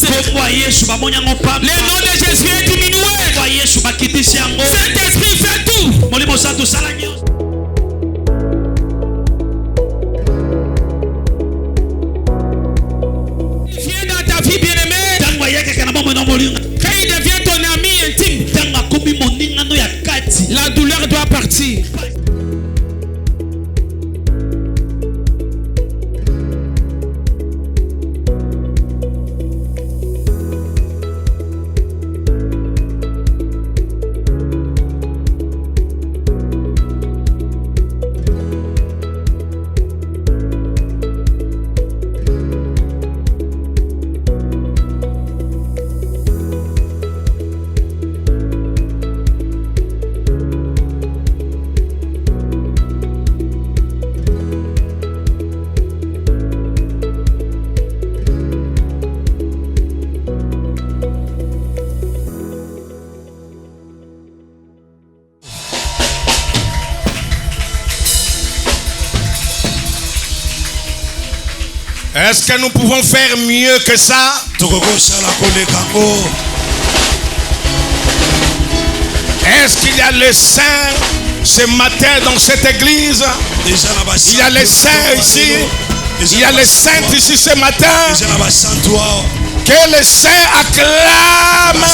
Le nom de Jésus est diminué. Saint-Esprit fait tout. Viens dans ta vie bien-aimée. Quand il devient ton ami intime, la douleur doit partir. Est-ce que nous pouvons faire mieux que ça? Est-ce qu'il y a les saints ce matin dans cette église? Il y a les saints ici. Il y a les saintes ici ce matin. Que les saints acclament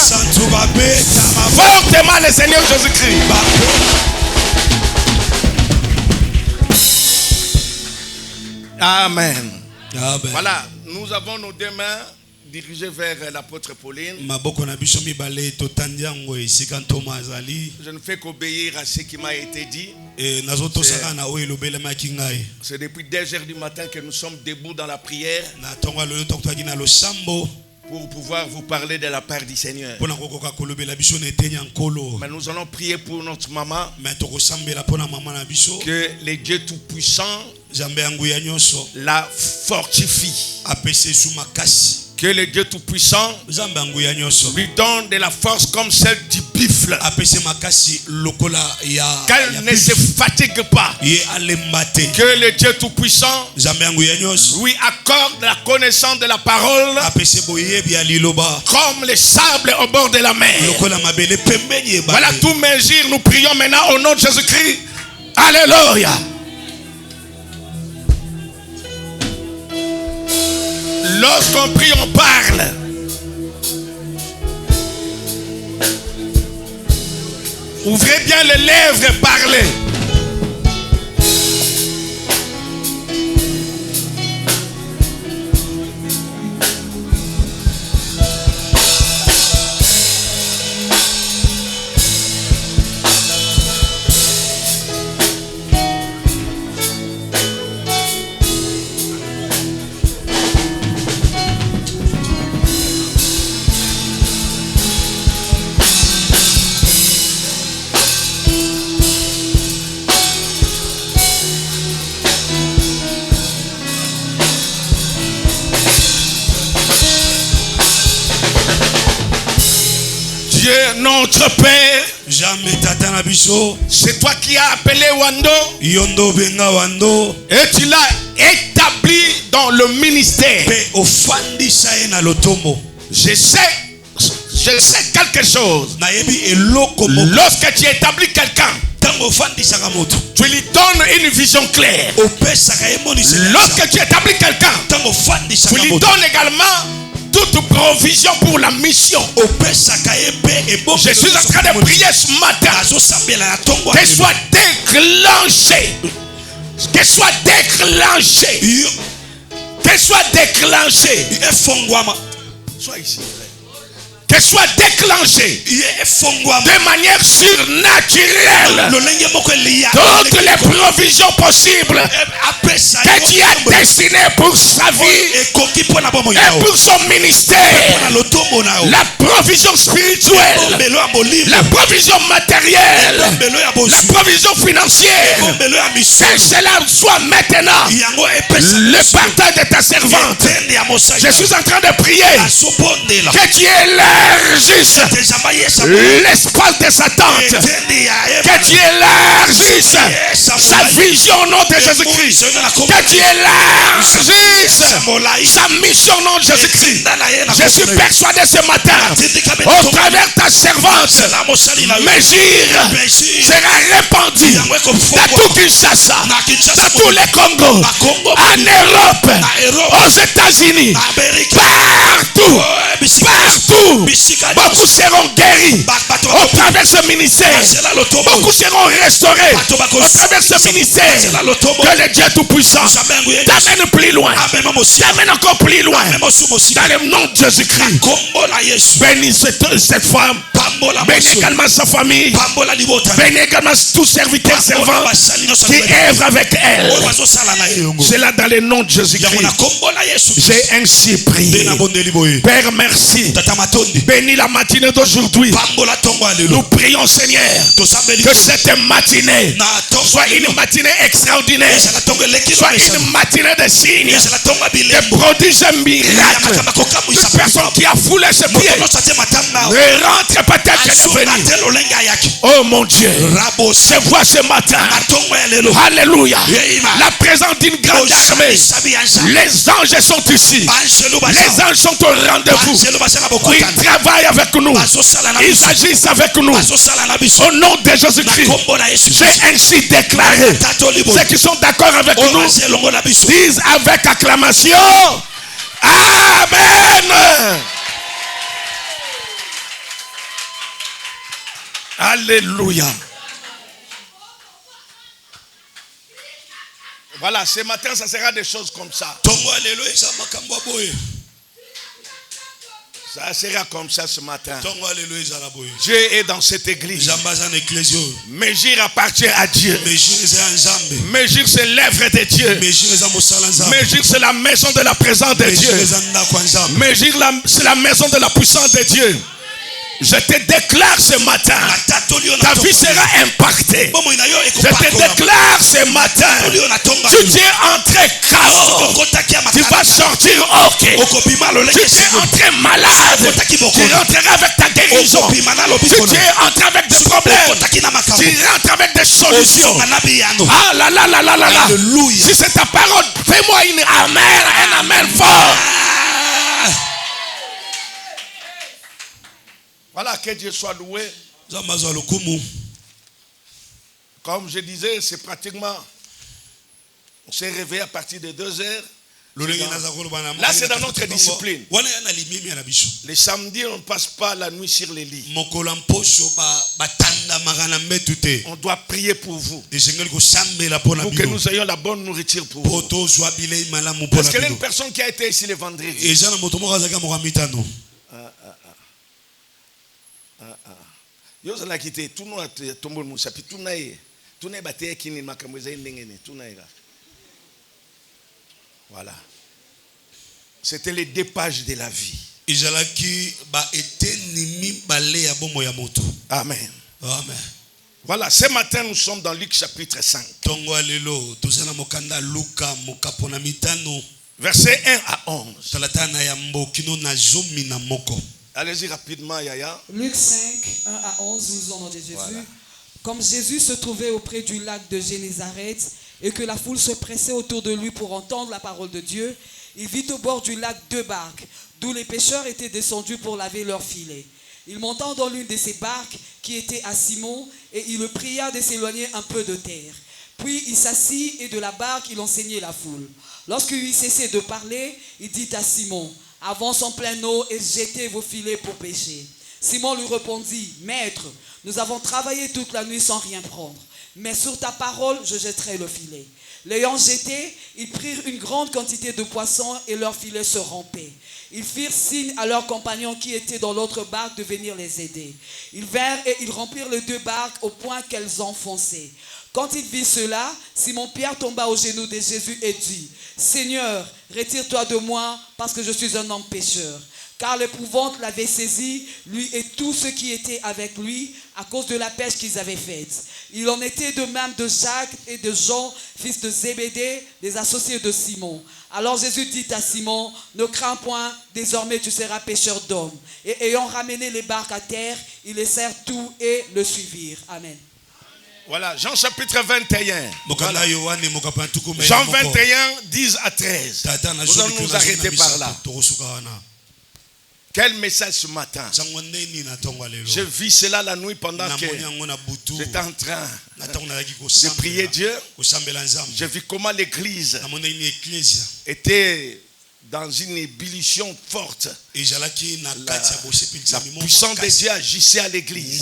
fortement le Seigneur Jésus-Christ. Amen. Voilà, nous avons nos deux mains dirigées vers l'apôtre Pauline. Je ne fais qu'obéir à ce qui m'a été dit. C'est depuis 2 heures du matin que nous sommes debout dans la prière pour pouvoir vous parler de la part du Seigneur. Mais nous allons prier pour notre maman, que le Dieu Tout-Puissant la fortifie, que le Dieu Tout-Puissant lui donne de la force comme celle du buffle, qu'elle ne se fatigue pas, que le Dieu Tout-Puissant lui accorde la connaissance de la parole comme les sables au bord de la mer. Voilà, tout mesure, nous prions maintenant au nom de Jésus-Christ. Alléluia. Lorsqu'on prie, on parle. Ouvrez bien les lèvres et parlez. Notre Père, c'est toi qui as appelé Wando et tu l'as établi dans le ministère. Je sais quelque chose. Lorsque tu établis quelqu'un, tu lui donnes une vision claire. Lorsque tu établis quelqu'un, tu lui donnes également toute provision pour la mission. Je suis en train de prier ce matin. Que soit déclenché. Que soit déclenché. Que soit déclenché. Sois ici. Que soit déclenché de manière surnaturelle toutes les provisions possibles que Dieu a destinées pour sa vie et pour son ministère. La provision spirituelle, la provision matérielle, la provision financière, que cela soit maintenant le partage de ta servante. Je suis en train de prier que Dieu élargisse l'espace de sa tente, que Dieu élargisse sa vision au nom de Jésus-Christ, que Dieu élargisse sa mission au nom de Jésus-Christ. Je suis persuadé ce matin, au travers ta servante, Mégire sera répandu dans tout Kinshasa, dans tous les Congos, en Europe, aux États-Unis, partout. Beaucoup seront guéris au travers de ce ministère. Beaucoup seront restaurés au travers de ce ministère. Que le Dieu Tout-Puissant t'amène plus loin, t'amène encore plus loin, dans le nom de Jésus-Christ. Bénis cette femme, bénis également sa famille, bénis également tous serviteurs servants qui œuvrent avec elle. C'est là dans le nom de Jésus-Christ. J'ai ainsi prié. Père, merci. Bénis la matinée d'aujourd'hui. Nous prions, Seigneur, que cette matinée soit une matinée extraordinaire, soit une matinée de signes, de prodiges et miracles. Toute personne qui a foulé ses pieds ne rentre peut-être que venir. Oh mon Dieu, je vois ce matin, alléluia, la présence d'une grande armée. Les anges sont ici. Les anges sont au rendez-vous. Ils travaillent avec nous. Ils agissent avec nous. Au nom de Jésus-Christ, j'ai ainsi déclaré. Ceux qui sont d'accord avec nous disent avec acclamation Amen. Alléluia. Voilà, ce matin, ça sera des choses comme ça. Ça sera comme ça ce matin. Dieu est dans cette église. Mégire appartient à Dieu. Mégire c'est l'œuvre de Dieu. Mégire c'est la maison de la présence de Dieu. Mégire c'est la maison de la puissance de Dieu. Je te déclare ce matin, ta vie sera impactée. Je te déclare ce matin, tu t'es entré KO, tu vas sortir OK. Tu t'es entré malade, tu rentreras avec ta guérison. Tu t'es entré avec des problèmes, tu rentres avec des solutions. Ah là là là là là là. Si c'est ta parole, fais-moi un amen fort. Voilà, que Dieu soit loué. Comme je disais, c'est pratiquement, on s'est réveillé à partir de 2 heures. Là, c'est dans notre discipline. Les samedis, on ne passe pas la nuit sur les lits. On doit prier pour vous. Pour que nous ayons la bonne nourriture pour vous. Parce qu'il y a une personne qui a été ici le vendredi. Yozala kite tuno tombo musapi tunaye bateye kini makamweza ndengene tunaye. Voilà. C'était les 2 pages de la vie. Amen. Amen. Voilà, ce matin nous sommes dans Luc chapitre 5. Verset 1 à 11. Allez-y rapidement, Yaya. Luc 5, 1 à 11, nous lisons au nom de Jésus. Voilà. Comme Jésus se trouvait auprès du lac de Génézareth et que la foule se pressait autour de lui pour entendre la parole de Dieu, il vit au bord du lac 2 barques, d'où les pêcheurs étaient descendus pour laver leurs filets. Il monta dans l'une de ces barques qui était à Simon et il le pria de s'éloigner un peu de terre. Puis il s'assit et de la barque il enseignait la foule. Lorsqu'il eut cessé de parler, il dit à Simon: avance en pleine eau et jetez vos filets pour pêcher. Simon lui répondit: Maître, nous avons travaillé toute la nuit sans rien prendre, mais sur ta parole, je jetterai le filet. L'ayant jeté, ils prirent une grande quantité de poissons et leurs filets se rompaient. Ils firent signe à leurs compagnons qui étaient dans l'autre barque de venir les aider. Ils vinrent et ils remplirent les 2 barques au point qu'elles enfonçaient. Quand il vit cela, Simon-Pierre tomba aux genoux de Jésus et dit: Seigneur, retire-toi de moi, parce que je suis un homme pécheur. Car l'épouvante l'avait saisi, lui et tous ceux qui étaient avec lui, à cause de la pêche qu'ils avaient faite. Il en était de même de Jacques et de Jean, fils de Zébédée, des associés de Simon. Alors Jésus dit à Simon: ne crains point, désormais tu seras pêcheur d'hommes. Et ayant ramené les barques à terre, ils laissèrent tout et le suivirent. Amen. Voilà, Jean chapitre 21. Voilà. Jean 21, 10 à 13. Nous allons nous arrêter par là. Quel message ce matin. Je vis cela la nuit pendant que j'étais en train de prier Dieu. Je vis comment l'église était dans une ébullition forte. La puissance de Dieu agissait à l'église.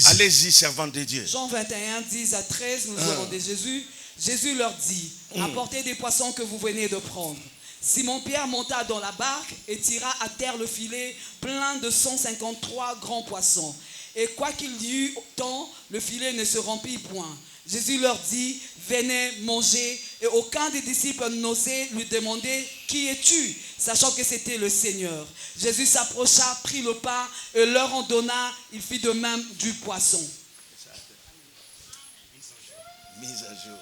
Allez-y, servants de Dieu. Jean 21, 10 à 13, nous avons de Jésus. Jésus leur dit, apportez des poissons que vous venez de prendre. Simon-Pierre monta dans la barque et tira à terre le filet plein de 153 grands poissons. Et quoi qu'il y eût tant, le filet ne se remplit point. Jésus leur dit, venez manger. Et aucun des disciples n'osait lui demander, qui es-tu? Sachant que c'était le Seigneur. Jésus s'approcha, prit le pain et leur en donna. Il fit de même du poisson. Mise à jour.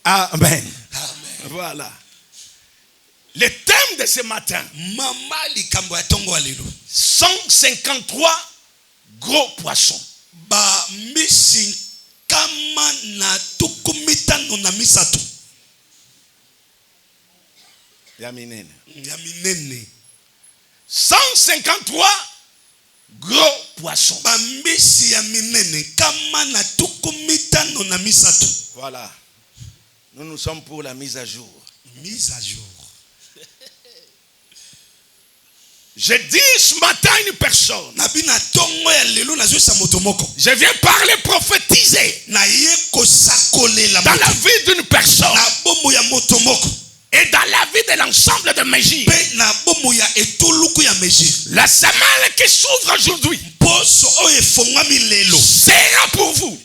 Amen. Amen. Voilà. Le thème de ce matin, 153 gros poissons. Yaminene. 153 gros poissons. Voilà. Nous sommes pour la mise à jour. Mise à jour. Je dis ce matin à une personne. Je viens parler, prophétiser dans la vie d'une personne et dans la vie de l'ensemble de Mégis. La semaine qui s'ouvre aujourd'hui sera pour vous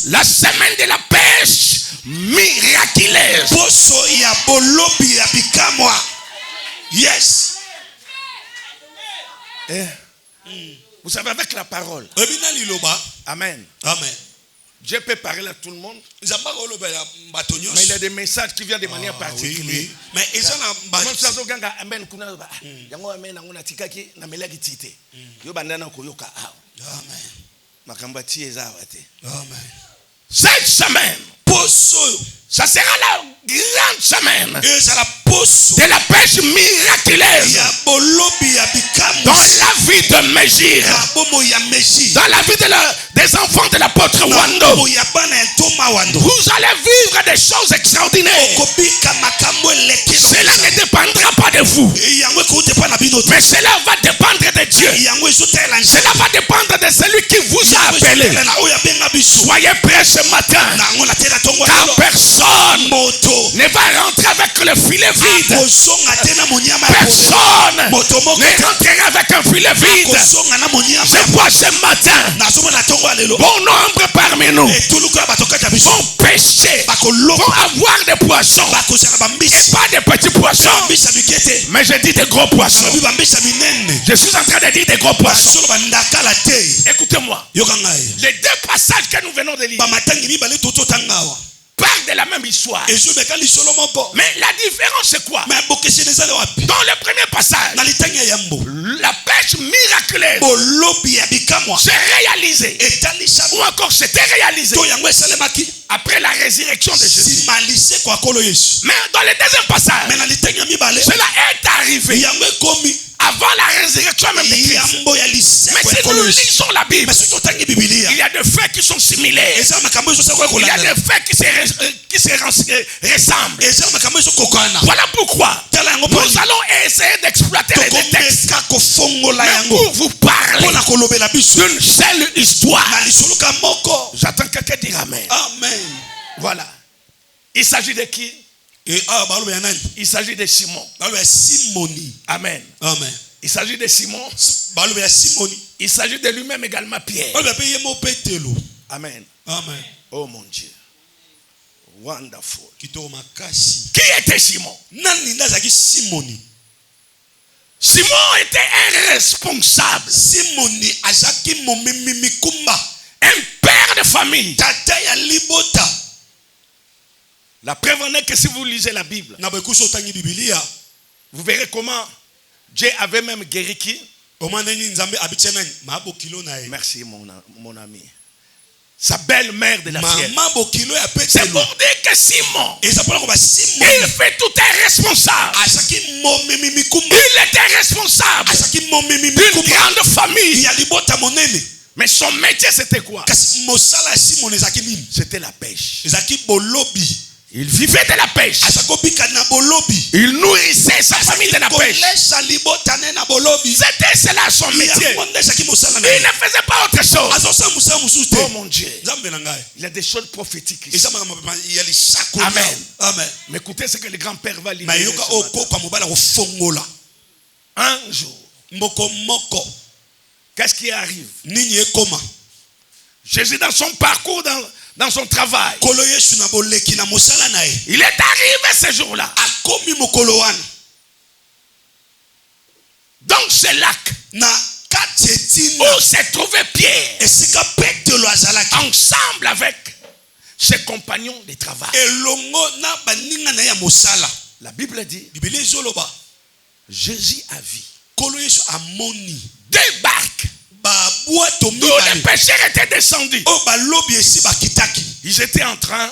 la semaine de la pêche miraculeuse. Yes. Vous savez, avec la parole. Amen. Amen. Dieu peut parler à tout le monde. Mais il y a des messages qui viennent de manière particulière. Mais ils sont cette semaine, ça sera la grande semaine de la pêche miraculeuse dans la vie de Mégis, dans la vie des enfants de l'apôtre Wando. Vous allez vivre des choses extraordinaires. Cela ne dépendra pas de vous, mais cela va dépendre de Dieu. Cela va dépendre de celui qui vous a appelé. Soyez prêts ce matin, car personne ne va rentrer avec le filet vide. Personne ne rentrera avec un filet vide. Je vois ce matin bon nombre parmi nous vont pêcher, vont avoir des poissons et pas des petits poissons, mais je dis des gros poissons. Je suis en train de dire des gros poissons. Écoutez-moi, les deux passages que nous venons de lire parlent de la même histoire, mais la différence c'est quoi? Dans le premier passage, la pêche miraculeuse s'est réalisée, ou encore s'était réalisée après la résurrection de Jésus. Mais dans le deuxième passage, cela est arrivé avant la résurrection même de Christ. Mais si nous lisons la Bible, il y a des faits qui sont similaires. Il y a des faits qui se ressemblent. Voilà pourquoi nous allons essayer d'exploiter les deux textes, mais pour vous parler d'une seule histoire. J'attends quelqu'un dire Amen. Amen. Voilà. Il s'agit de qui? Il s'agit de Simon. Amen. Amen. Il s'agit de Simon. Il s'agit de lui-même également Pierre. Amen. Amen. Oh mon Dieu. Wonderful. Qui était Simon? Simon était un responsable. Un père de famille. La preuve en est que si vous lisez la Bible, vous verrez comment Dieu avait même guéri qui? Merci mon ami. sa belle-mère de la fièvre. Mama bokilo ya C'est Petelo. pour dire que Simon, Eza pona ko ba Simon. il fait tout est responsable. Asaki momemi mikumba. Il était responsable Asaki momemi d'une mikumba. grande famille. Ya libota monene. Mais son métier c'était quoi? Kasi mosala ya Simon ezaki nini? C'était la pêche. Ezaki bolobi. Il vivait de la pêche. Asako bika na bolobi. Il nourrissait sa famille de la pêche. Kolesa libota ne na bolobi. C'était cela son métier. Ya monde ezaki mosala na. Il ne faisait pas autre chose. Azosa musa musute. Oh mon Dieu. Nzambe na ngai. Il y a des choses prophétiques ici. Eza makambo ya lisako. Amen. Amen. Mais écoutez ce que le grand-père va lire. Na yoka oko kwa mobala ko fongola. Un jour, Moko moko. qu'est-ce qui arrive? Nini ekoma. Jésus dans son parcours, dans son travail, Kolo Yesu na boleki na mosala na ye. il est arrivé ce jour-là. Akomi mokolo wana. Donc ce lac Na kati etina. où se trouvait Pierre, Esika Petelo azalaki. ensemble avec ses compagnons de travail. Elongo na baninga na ya mosala. La Bible dit, Biblia ezoloba. Jésus a vu Kolo Yesu amoni. 2 barques Babwato où les mibale. pêcheurs étaient descendus. O balobi esi bakitaki. Ils étaient en train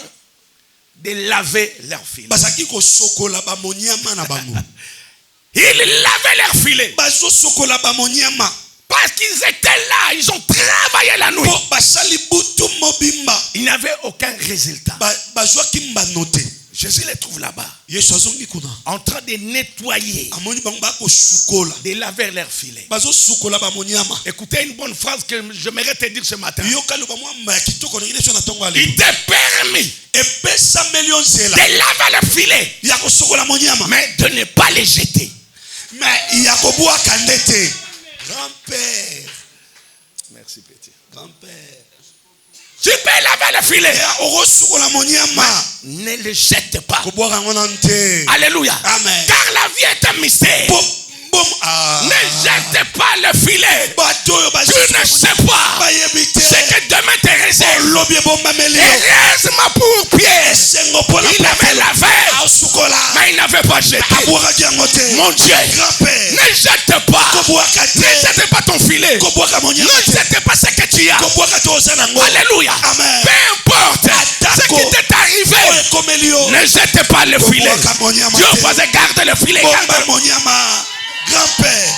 de laver leurs filets. Bazaki ko sokola bamoniama na bango. Ils lavaient leurs filets. Bazo sokola bamoniama. Parce qu'ils étaient là, ils ont travaillé la nuit. Po basali butu mobimba. Il n'y avait aucun résultat. Bazwaki mbanote. Jésus les trouve là-bas, Yesu azongi kuna. en train de nettoyer, Amoni bango bako sukola. de laver leurs filets. Bazo sukola bamoniama. Écoutez une bonne phrase que j'aimerais te dire ce matin. Yoka loba mwa kitoko na ile so na tongo ale. Il t'est permis Epesa million zela. de laver leurs filets, Ya ko sokola moniama. mais de ne pas les jeter. Mais ya ko bua kandete. Grand-père. Merci petit. Grand-père. Tu peux laver les filets, Ya oro sukola moniama. ne les jette pas. Ko bua ngona nte. Alléluia. Amen. Car la vie est un mystère. Bom bom ah. Ne jette pas le filet. Bato yo ba. Tu ne sais pas Bayebite. ce que demain te réserve. Lobi bomba melio. Heureusement pour Pierre, Sengo pona. il avait lavé, Sukola. mais il n'avait pas jeté. Abua jangote. Mon Dieu, Grand-père. ne jette pas. Ko bua Ne kate. jette pas ton filet. Ko bua ka Ne moniama. jette pas ce que tu as. Ko bua ka to sana ngo. Alléluia. Amen. Peu importe ce qui t'est arrivé, Oye komelio. ne jette pas le filet. Ko bua ka moniama. Dieu faisait garder le filet. Bomba Garde, moniama. Grand-père.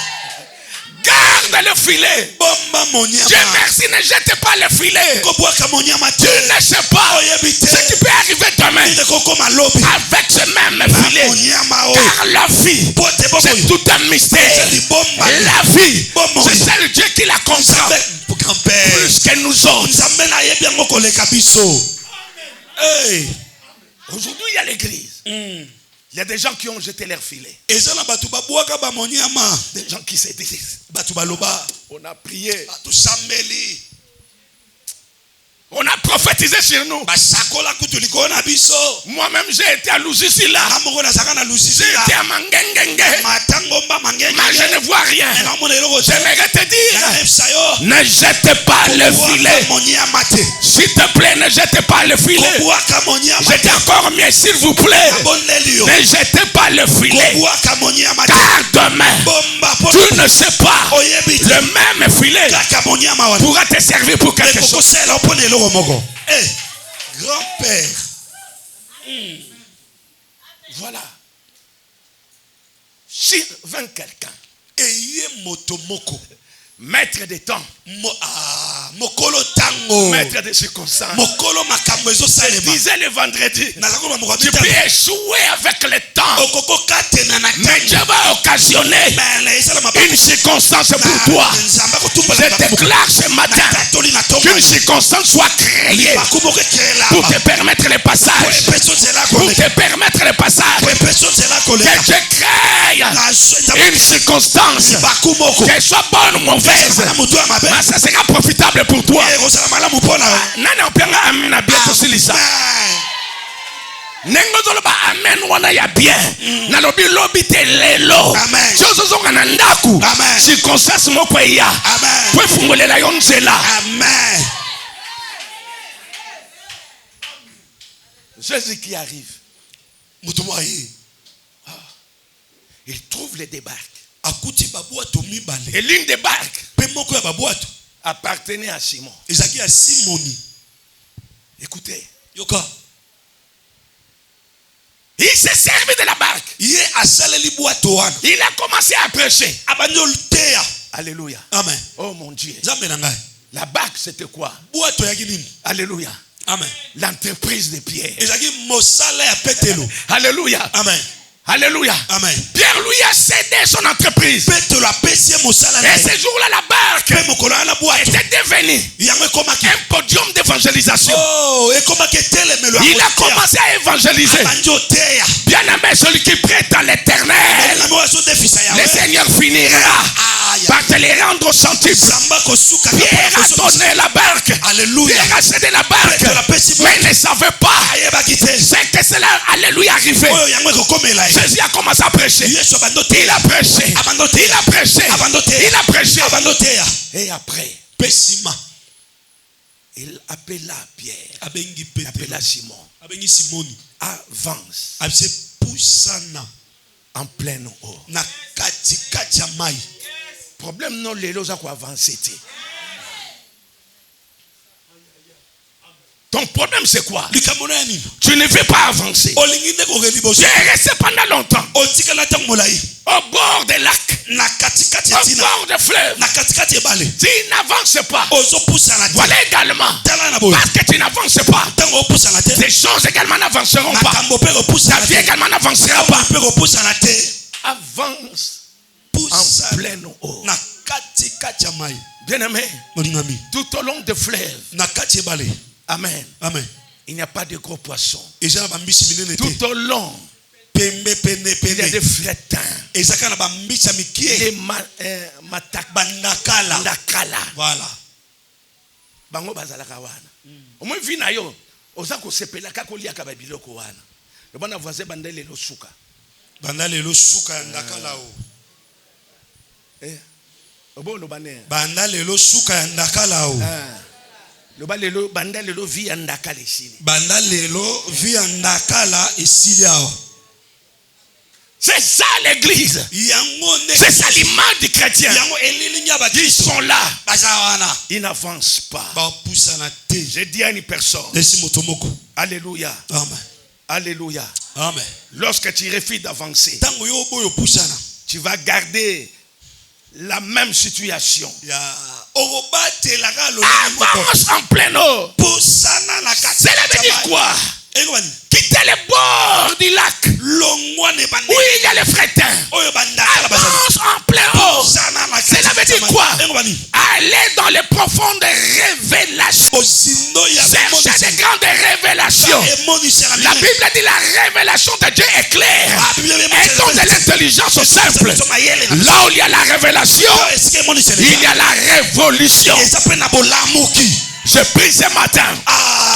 garde le filet. Bomba moniama. Dieu merci, ne jette pas le filet. Ko bua ka moniama Tu ne sais pas Oyebite. ce qui peut arriver demain Inde koko malobi. avec ce même filet. Moniama o. Car la vie, Pote bobo. c'est tout un mystère. C'est du bomba. La vie, Bomba. c'est seul Dieu qui la comprend Grand-père. plus que nous autres. Nzambe na yebi yango koleka biso. Hey. Aujourd'hui, il y a l'église. Il y a des gens qui ont jeté leur filet. Eza na bato babwaka ba moniama. Des gens qui se disent, Bato baloba. on a prié, Bato sambeli. on a prophétisé sur nous. Basakola kutu likona biso. Moi-même, j'ai été à Lusisila. Amoko na saka na J'ai lusisi. été à Mangengenge. Matango mba mangenge. Mais je ne vois rien. Na mona eloko je. J'aimerais te dire, Na efsayo. ne jette pas le filet. Moniama te. S'il te plaît, ne jette pas le filet. Kobwaka moniama. Je dis encore mieux, s'il vous plaît, Abonelio. ne jetez pas le filet. Kobwaka moniama te. Car demain, Bomba tu ne sais pas, Oyebite. le même filet Kaka moniama wana. pourra te servir pour quelque Koko chose. sela opone eloko moko. Eh. Grand-père. Voilà. Si 20 quelqu'un, Eye moto moko. maître des temps, Mokolo tango. maître des circonstances, Mokolo makambo ezo salema. disait le vendredi, Nazako moko tu peux échouer avec le temps, Okoko katena na mais Dieu va occasionner Mais esa la une circonstance pour toi. Nzamba kutumba Je déclare ce matin Tatoli na tonga. qu'une circonstance soit créée Bakumoke kela. pour te permettre le passage, Peso zela pour kole. te permettre le passage. Peso zela kole. Que Dieu crée une circonstance, Bakumoko. qu'elle soit bonne ou mauvaise, Na mutu ya mabe. mais ça sera profitable pour toi. Eko sala malamu pona. Nani openga amen bientôt silisa. Nengo zoloba amen wana ya bien. Na lobi lobi te lelo. Amen. Chose zonga na ndaku. Amen. Circonstance moko ya. Amen. Pour fungolela yo nzela. Amen. Jésus qui arrive, Mutu mwaye. il trouve les débarques. Akuti babwato mibale. Et l'une des barques Pe moko ya babwato. appartenait à Simon. Ezaki ya Simoni. Écoutez. Yoka. Il s'est servi de la barque. Il a commencé à prêcher. Alléluia. Amen. Oh mon Dieu. Zambe na ngai. La barque c'était quoi? Bwato ya kinini. Alléluia. Amen. L'entreprise de Pierre. Ezaki mosala ya Petelo. Alléluia. Amen. Alléluia. Amen. Pierre lui a cédé son entreprise. Petelo apesi mosala na. Et ce jour-là la barque était devenue un podium d'évangélisation. Oh, et comment il a commencé à évangéliser. Bien-aimé, celui qui prête dans l'éternel, le Seigneur finira par te les rendre au centuple. Pierre a donné la barque. Alléluia. Pierre a cédé la barque. Mais il ne savait pas c'est que cela alléluia arrivé. Jésus a commencé à prêcher. Il a prêché. Il a prêché. Il a prêché. Et après, il appela Pierre. Il appela Simon. Avance. En pleine eau. Problème non, les lois ont avancé. Ton problème c'est quoi? Tu ne veux pas avancer. Tu es resté pendant longtemps au bord des lacs, au bord des fleuves. Tu n'avances pas. Voilà également, parce que tu n'avances pas, ces choses également n'avanceront pas. Ta vie également n'avancera pas. Avance en pleine eau. Bien-aimé, tout au long des fleuves. Amen. Amen. Il n'y a pas de gros poissons. Tout au long, il y a des frétins. Des matakala. Voilà. Bango bazalaka wana. Omo vina yo, oza ko sepela ka ko liaka ba biloko wana. Le bana voisin bandele lo suka. Bandale lo suka ndakala o. Obo lo bane. Bandale lo suka ndakala o. Le bandale lo vi andakala ici. Bandale lo vi andakala ici là. C'est ça l'église. C'est ça l'image du chrétien. Ils sont là. Ils n'avancent pas. J'ai dit à une personne. Alléluia. Amen. Alléluia. Amen. Lorsque tu refuses d'avancer, tu vas garder la même situation. Avance en pleine eau. Cela veut dire quoi? Quitter les bords du lac où il y a les frétins. Avance en pleine eau. Cela veut dire quoi? Aller dans les profondes révélations. Chercher des grandes révélations. La Bible dit la révélation de Dieu est claire. Et donc de l'intelligence simple. Là où il y a la révélation, il y a la révolution. Je prie ce matin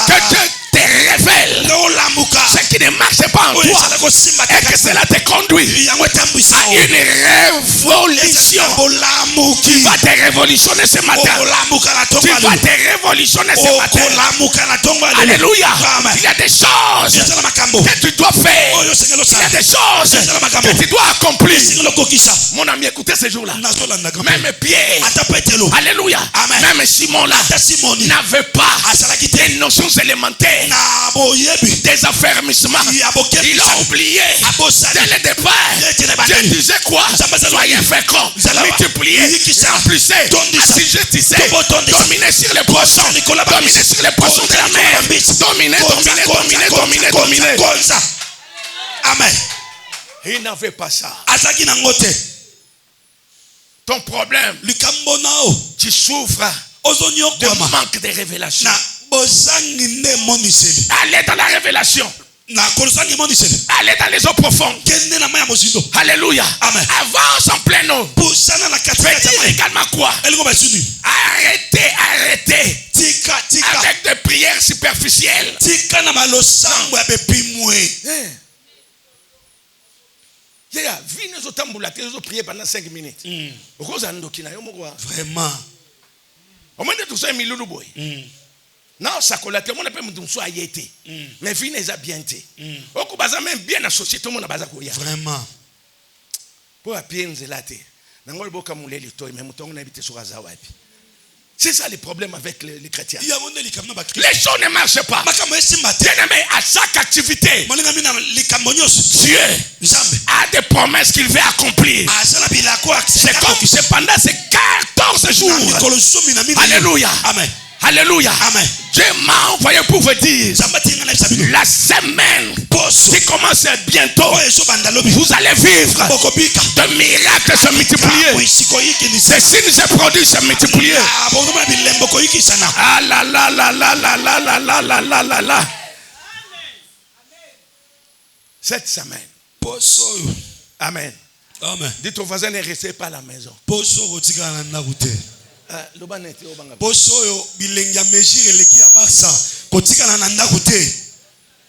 que Dieu te révèle ce qui ne marche pas en toi et que cela te conduit à une révolution. Tu vas te révolutionner ce matin. Tu vas te révolutionner ce matin. Alléluia. Il y a des choses que tu dois faire. Il y a des choses que tu dois accomplir. Mon ami, écoutez ce jour-là. Même Pierre, alléluia, même Simon là n'avait pas des notions élémentaires des affermissements. Il a oublié dès le départ. Dieu disait quoi? Soyez féconds, multipliez, remplissez, assujettissez, dominez sur les poissons, dominez sur les poissons de la mer, dominez. Amen. Il n'avait pas ça. Ton problème, tu souffres de manque de révélation. Allez dans la révélation. Allez dans les eaux profondes. Alléluia. Amen. Avance en pleine eau. Faites également quoi? Arrêtez. Avec des prières superficielles. Venez au prier pendant 5 minutes. Vraiment. Non, ça colle à tout le monde, peut été. Mais vie n'est pas bien. Même bien associé, tout le monde a besoin. Vraiment. Pour appuyer, nous là. Nous avons beaucoup de temps, mais nous avons habité sur Azawapi. C'est ça le problème avec les chrétiens. Il y a mon éli comme Les choses ne marchent pas. Bien-aimé, à chaque activité, Dieu a des promesses qu'il veut accomplir. C'est comme pendant ces 14 jours. Alléluia. Amen. Alléluia. Amen. Dieu m'a envoyé pour vous dire la semaine qui commence bientôt, vous allez vivre de miracles se multiplier. Ces signes se produisent se multiplier. Ah là là là là là là là là là là là là. Cette semaine. Amen. Amen. Dites au voisin, ne restez pas à la maison.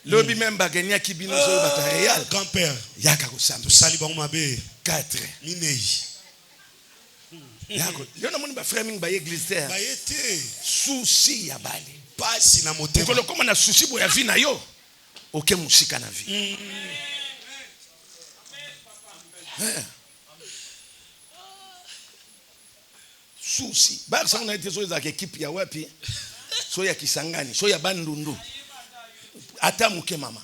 Lobi même bagenya ki bino so bata real grand-père yaka kusamba sali bango mabe 4 minei yako yo na moni ba framing ba église terre ba yete souci ya bali pasi na motema ko lokoma na souci bo ya vie na yo oke musika na vie souci ba sa on a été so za équipe ya wapi so ya Kisangani so ya Bandundu ata muke mama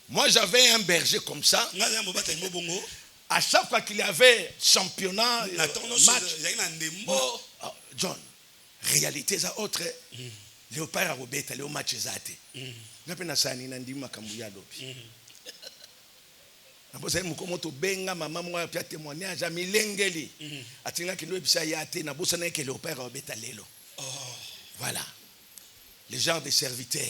moi j'avais un berger comme ça. À chaque fois qu'il y avait championnat match, John réalité ça autre léopard à robeta léo match zate ngapena sani na ndima kambuya lopi nabosa mukomoto benga mama mwa pia témoignage amilengeli atinga kilo ebisa yate na bosa na ke léopard à robeta lelo. Voilà. Les gens des serviteurs.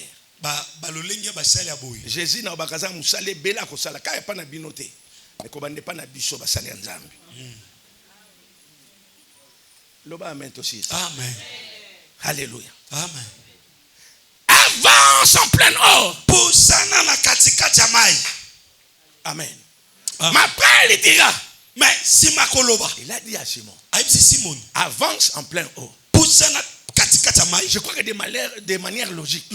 Jésus n'a pas dit musale bela ko sala ka pa na binote. Ne ko bande pa na biso ba sala nzambe. Loba amen aussi. Amen. Alléluia. Amen. Avance en plein eau. Poussana na katikati ya mai. Amen. Ma père il dira. Mais si makoloba. Il a dit à Simon. Aïbsi Simon. Avance en plein eau. Poussana. Je crois que de manière logique.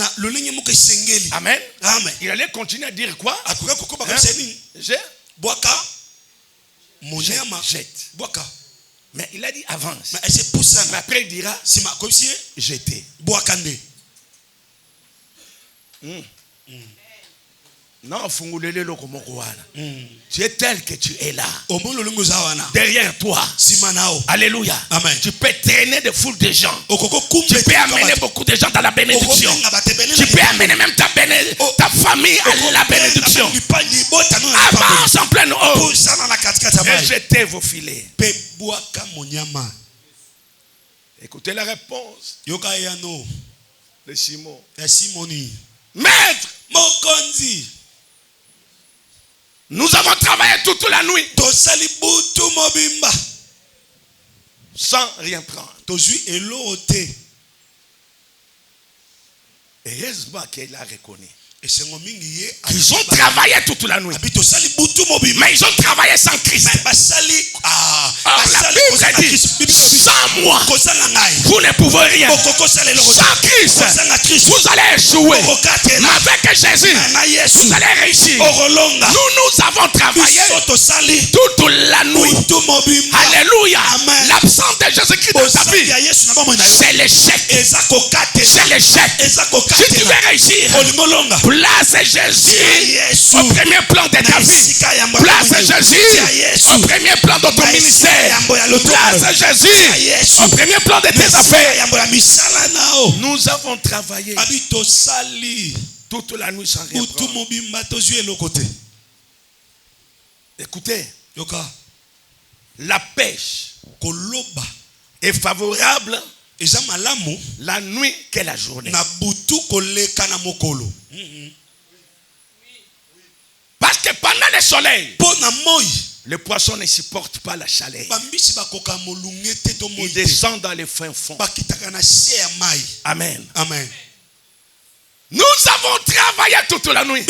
Amen. Amen. Il allait continuer à dire quoi? Jette. Mais il a dit avance. Mais après il dira jeter. Non, tu es tel que tu es là. Derrière toi. Alléluia. Amen. Tu peux traîner des foules de gens. Tu peux amener beaucoup de gens dans la bénédiction. Tu peux amener même ta famille à la bénédiction. Avance en pleine eau. Et jetez vos filets. Écoutez la réponse de Simon. Maître, nous avons travaillé toute la nuit sans rien prendre. Et heureusement qu'il a reconnu. Ils ont travaillé toute la nuit. Mais ils ont travaillé sans Christ. Or la Bible dit, sans moi, vous ne pouvez rien. Sans Christ, vous allez échouer. Mais avec Jésus, vous allez réussir. Nous avons travaillé toute la nuit. Alléluia. L'absence de Jésus-Christ dans ta vie, c'est l'échec. C'est l'échec. Si tu veux réussir, place Jésus au premier plan de ta vie. Place Jésus au premier plan de ton ministère. Place Jésus au premier plan de tes affaires. Nous avons travaillé toute la nuit sans rien prendre. Écoutez, la pêche est favorable la nuit que la journée. Parce que pendant le soleil, les poissons ne supportent pas la chaleur. Ils descendent dans les fins fonds. Amen. Amen. Nous avons travaillé toute la nuit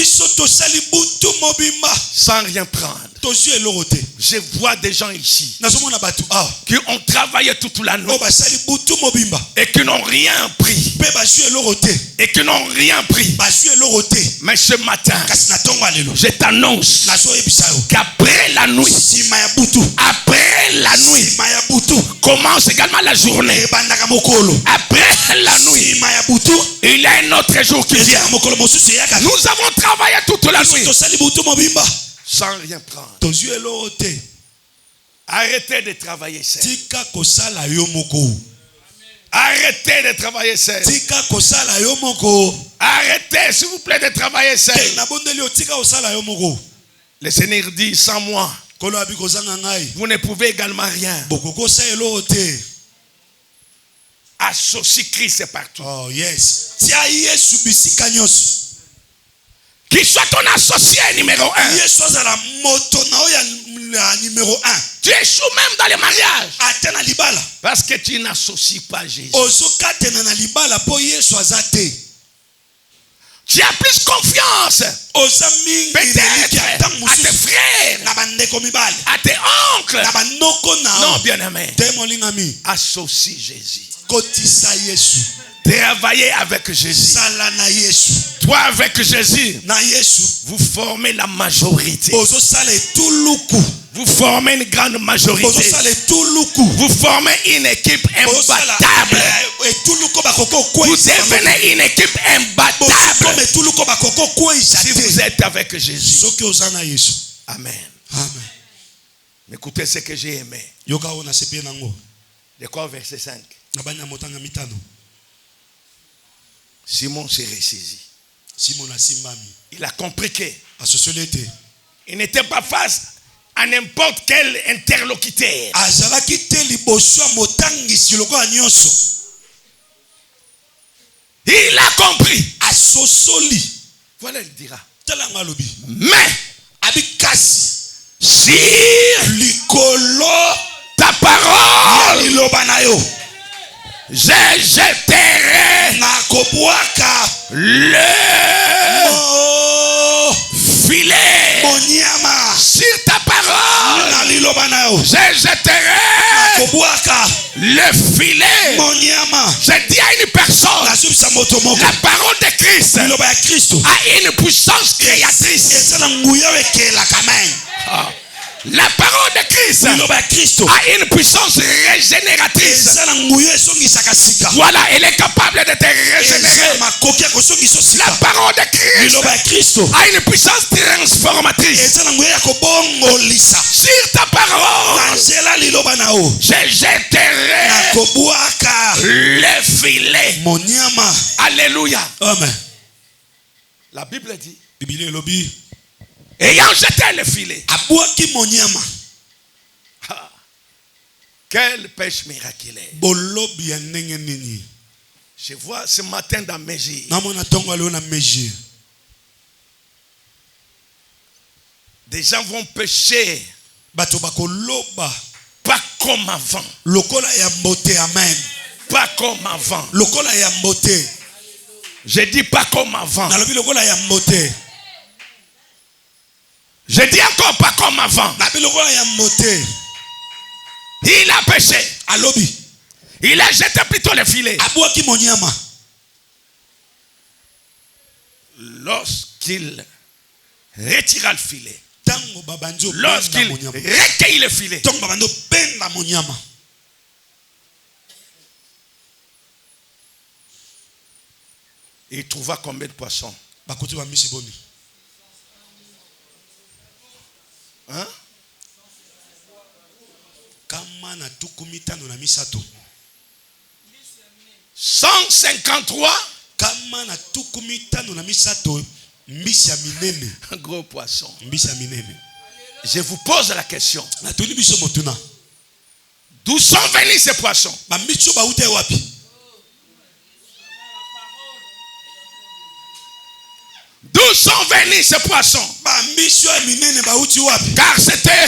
sans rien prendre. tozwi eloko te. Je vois des gens ici Nazomona bato awa qui ont travaillé toute la nuit oyo basali butu mobimba et qui n'ont rien pris. mpe bazwi eloko te, Et qui n'ont rien pris. bazwi eloko te. Mais ce matin, Kasi na ntongo ya lelo je t'annonce nazoyebisa yo qu'après la nuit, nsima ya butu, après la nuit, nsima ya butu commence également la journée. ebandaka mokolo. Après la nuit, nsima ya butu il y a un autre jour qui vient. ezaka mokolo mosusu eyaka. Nous avons travaillé toute la Biso nuit tosali butu mobimba sans rien prendre. tozwi eloko te. Arrêtez de travailler seul. Tika kosala yo moko. Arrêtez de travailler seul. Tika kosala yo moko. Arrêtez, s'il vous plaît, de travailler seul. Te nabondeli yo tika kosala yo moko. Le Seigneur dit, sans moi, Kolo abi kozanga ngai. vous ne pouvez également rien. Bokokosa eloko te. Associe Christ partout. Oh yes. Tia Yesu bisika nyonso. Qu'il soit ton associé numéro 1. Yesu azala moto na oya numéro 1. Tu échoues même dans les mariages. Ate na libala. Parce que tu n'associes pas Jésus. Ozokatena na libala po Yesu azate. Tu as plus confiance. Oza mingi Peut-être à tes frères, na bandeko mibale. à tes oncles. Na banoko na. Non, bien-aimé. Te molingami. Associe Jésus. Kotisa Yesu. Travaillez avec Jésus. Sala na Yesu. Toi avec Jésus, Na Yesu. vous formez la majorité. Ozosala etuluku. Vous formez une grande majorité. Ozosala etuluku. Vous formez une équipe imbattable. Etuluku bakoko Vous kwesa. devenez une équipe Comme imbattable. etuluku bakoko kwesa. Si vous êtes avec Jésus. Soki oza na Yesu. Amen. Amen. Écoutez ce que j'ai aimé. Yoka ona sepie nango. De quoi verset 5? Na banya motanga mitano. Simon s'est ressaisi. Simon asimbami. Il a compris que Asosoli ete. il n'était pas face à n'importe quel interlocuteur. Azalaki te liboso ya motangisi lokola nyonso. Il a compris. Asosoli. Voilà, il dira. Talanga lobi. Mais Abikasi. sur Likolo. ta parole, Liloba na yo. je jeterai Nakobwaka. le filet. Monyama. Sur ta parole, Na liloba na yo. je jeterai Nakobwaka. le filet. Monyama. Je dis à une personne, Nazobisa moto moko. la parole de Christ Liloba ya Kristo. a une puissance créatrice. Ezala nguya wekela kamen. La parole de Christ Liloba ya Kristo. a une puissance régénératrice. Ezala nguya esongisaka sika. Voilà, elle est capable de te régénérer. Ezala makoki ya kosongisa La sika. parole de Christ Liloba ya Kristo. a une puissance transformatrice. Ezala nguya ya kobongolisa. Sur ta parole, Na nzela liloba na yo. je jeterai Nakobwaka. le filet. Monyama. Alléluia. Amen. La Bible dit, Biblia elobi. ayant jeté le filet, Abwaki monyama. quelle pêche miraculeuse. Bolobi ya ndenge nini. Je vois ce matin dans mes yeux, Namona tongo leo na meji. des gens vont pêcher Bato bakoloba. pas comme avant. Lokola ya mbote. Amen. Pas comme avant. Lokola ya mbote. Je dis pas comme avant. Nalobi lokola ya mbote. Je dis encore pas comme avant. Nabi lokola ya mbote. Il a pêché. Alobi. Il a jeté plutôt le filet. Abwaki monyama. Lorsqu'il retira le filet. Tango babanjo benda Lorsqu'il monyama. recueille le filet. Tango babando benda monyama. Il trouva combien de poissons? Bakoti ba misi boni. Hein? Kama na tukumitano na misato. 153. Kama na tukumitano na misato. Mbisi ya minene. Un gros poisson. Mbisi ya minene. Je vous pose la question. Na tuli biso motuna. D'où sont venus ces poissons? Ba micho ba ute wapi. D'où sont venus ces poissons? Ba micho ya minene ba uti wapi. Car c'était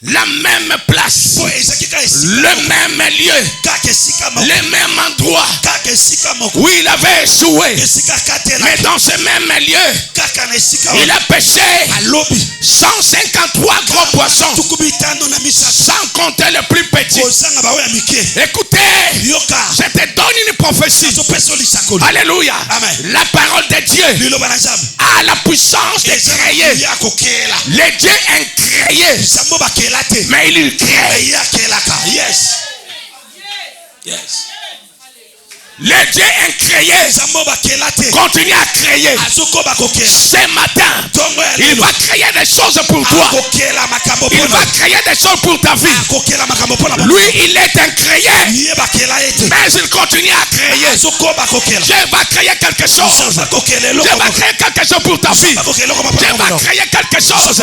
la même place, po ezaki ka esika le même lieu, kaka esika moko le même endroit kaka esika moko où il avait échoué. esika katela Mais dans ce même lieu, kaka na esika il a pêché alobi 153 gros poissons, tukumi tano na misato sans compter le plus petit. kozanga bawe ya mike Écoutez, yoka je te donne une prophétie. azopesa lisakoli Alléluia. Amen. La parole de Dieu liloba na nzambe a la puissance de créer. ya kokela Le Dieu incréé, sambo bakela te mais il crée. ya kelaka yes Le Dieu incréé sambo bakela te continue à créer. azokoba kokela Ce matin, tongo ya il lelo va créer des choses pour toi. kokela makambo Il pona va créer des choses pour ta vie. kokela makambo pona Lui, il est incréé, ye bakela ete mais il continue à créer. azokoba kokela Dieu va créer quelque chose. kokela Dieu va créer quelque chose pour ta vie. Dieu va créer quelque chose,